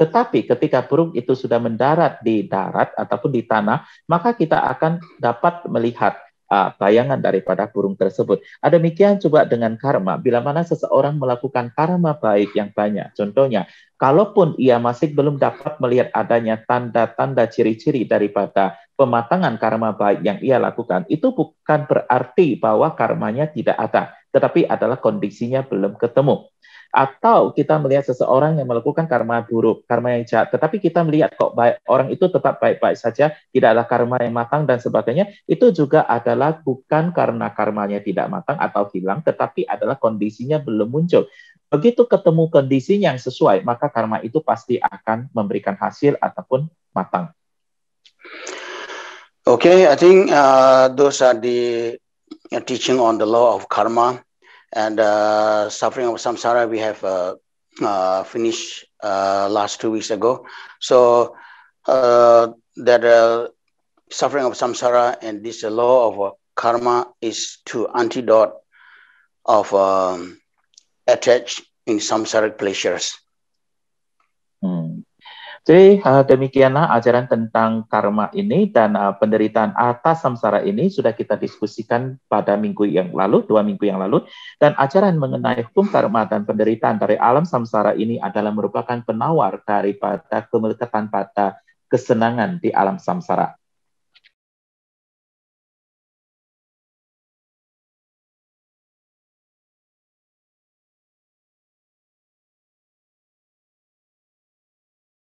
Tetapi ketika burung itu sudah mendarat di darat ataupun di tanah, maka kita akan dapat melihat bayangan daripada burung tersebut. Demikian juga dengan karma. Bila mana seseorang melakukan karma baik yang banyak, contohnya, kalaupun ia masih belum dapat melihat adanya tanda-tanda ciri-ciri daripada pematangan karma baik yang ia lakukan, itu bukan berarti bahwa karmanya tidak ada, tetapi adalah kondisinya belum ketemu. Atau kita melihat seseorang yang melakukan karma buruk, karma yang jahat, tetapi kita melihat kok baik, orang itu tetap baik-baik saja, tidak ada karma yang matang dan sebagainya, itu juga adalah bukan karena karmanya tidak matang atau hilang, tetapi adalah kondisinya belum muncul. Begitu ketemu kondisi yang sesuai, maka karma itu pasti akan memberikan hasil ataupun matang. Okay, I think those are the teaching on the law of karma. And suffering of samsara, we have finished last 2 weeks ago. So that suffering of samsara and this law of karma is two antidote of attached in samsaric pleasures. Jadi demikianlah ajaran tentang karma ini dan penderitaan atas samsara ini sudah kita diskusikan pada minggu yang lalu, 2 minggu yang lalu. Dan ajaran mengenai hukum karma dan penderitaan dari alam samsara ini adalah merupakan penawar daripada kemelekatan pada kesenangan di alam samsara.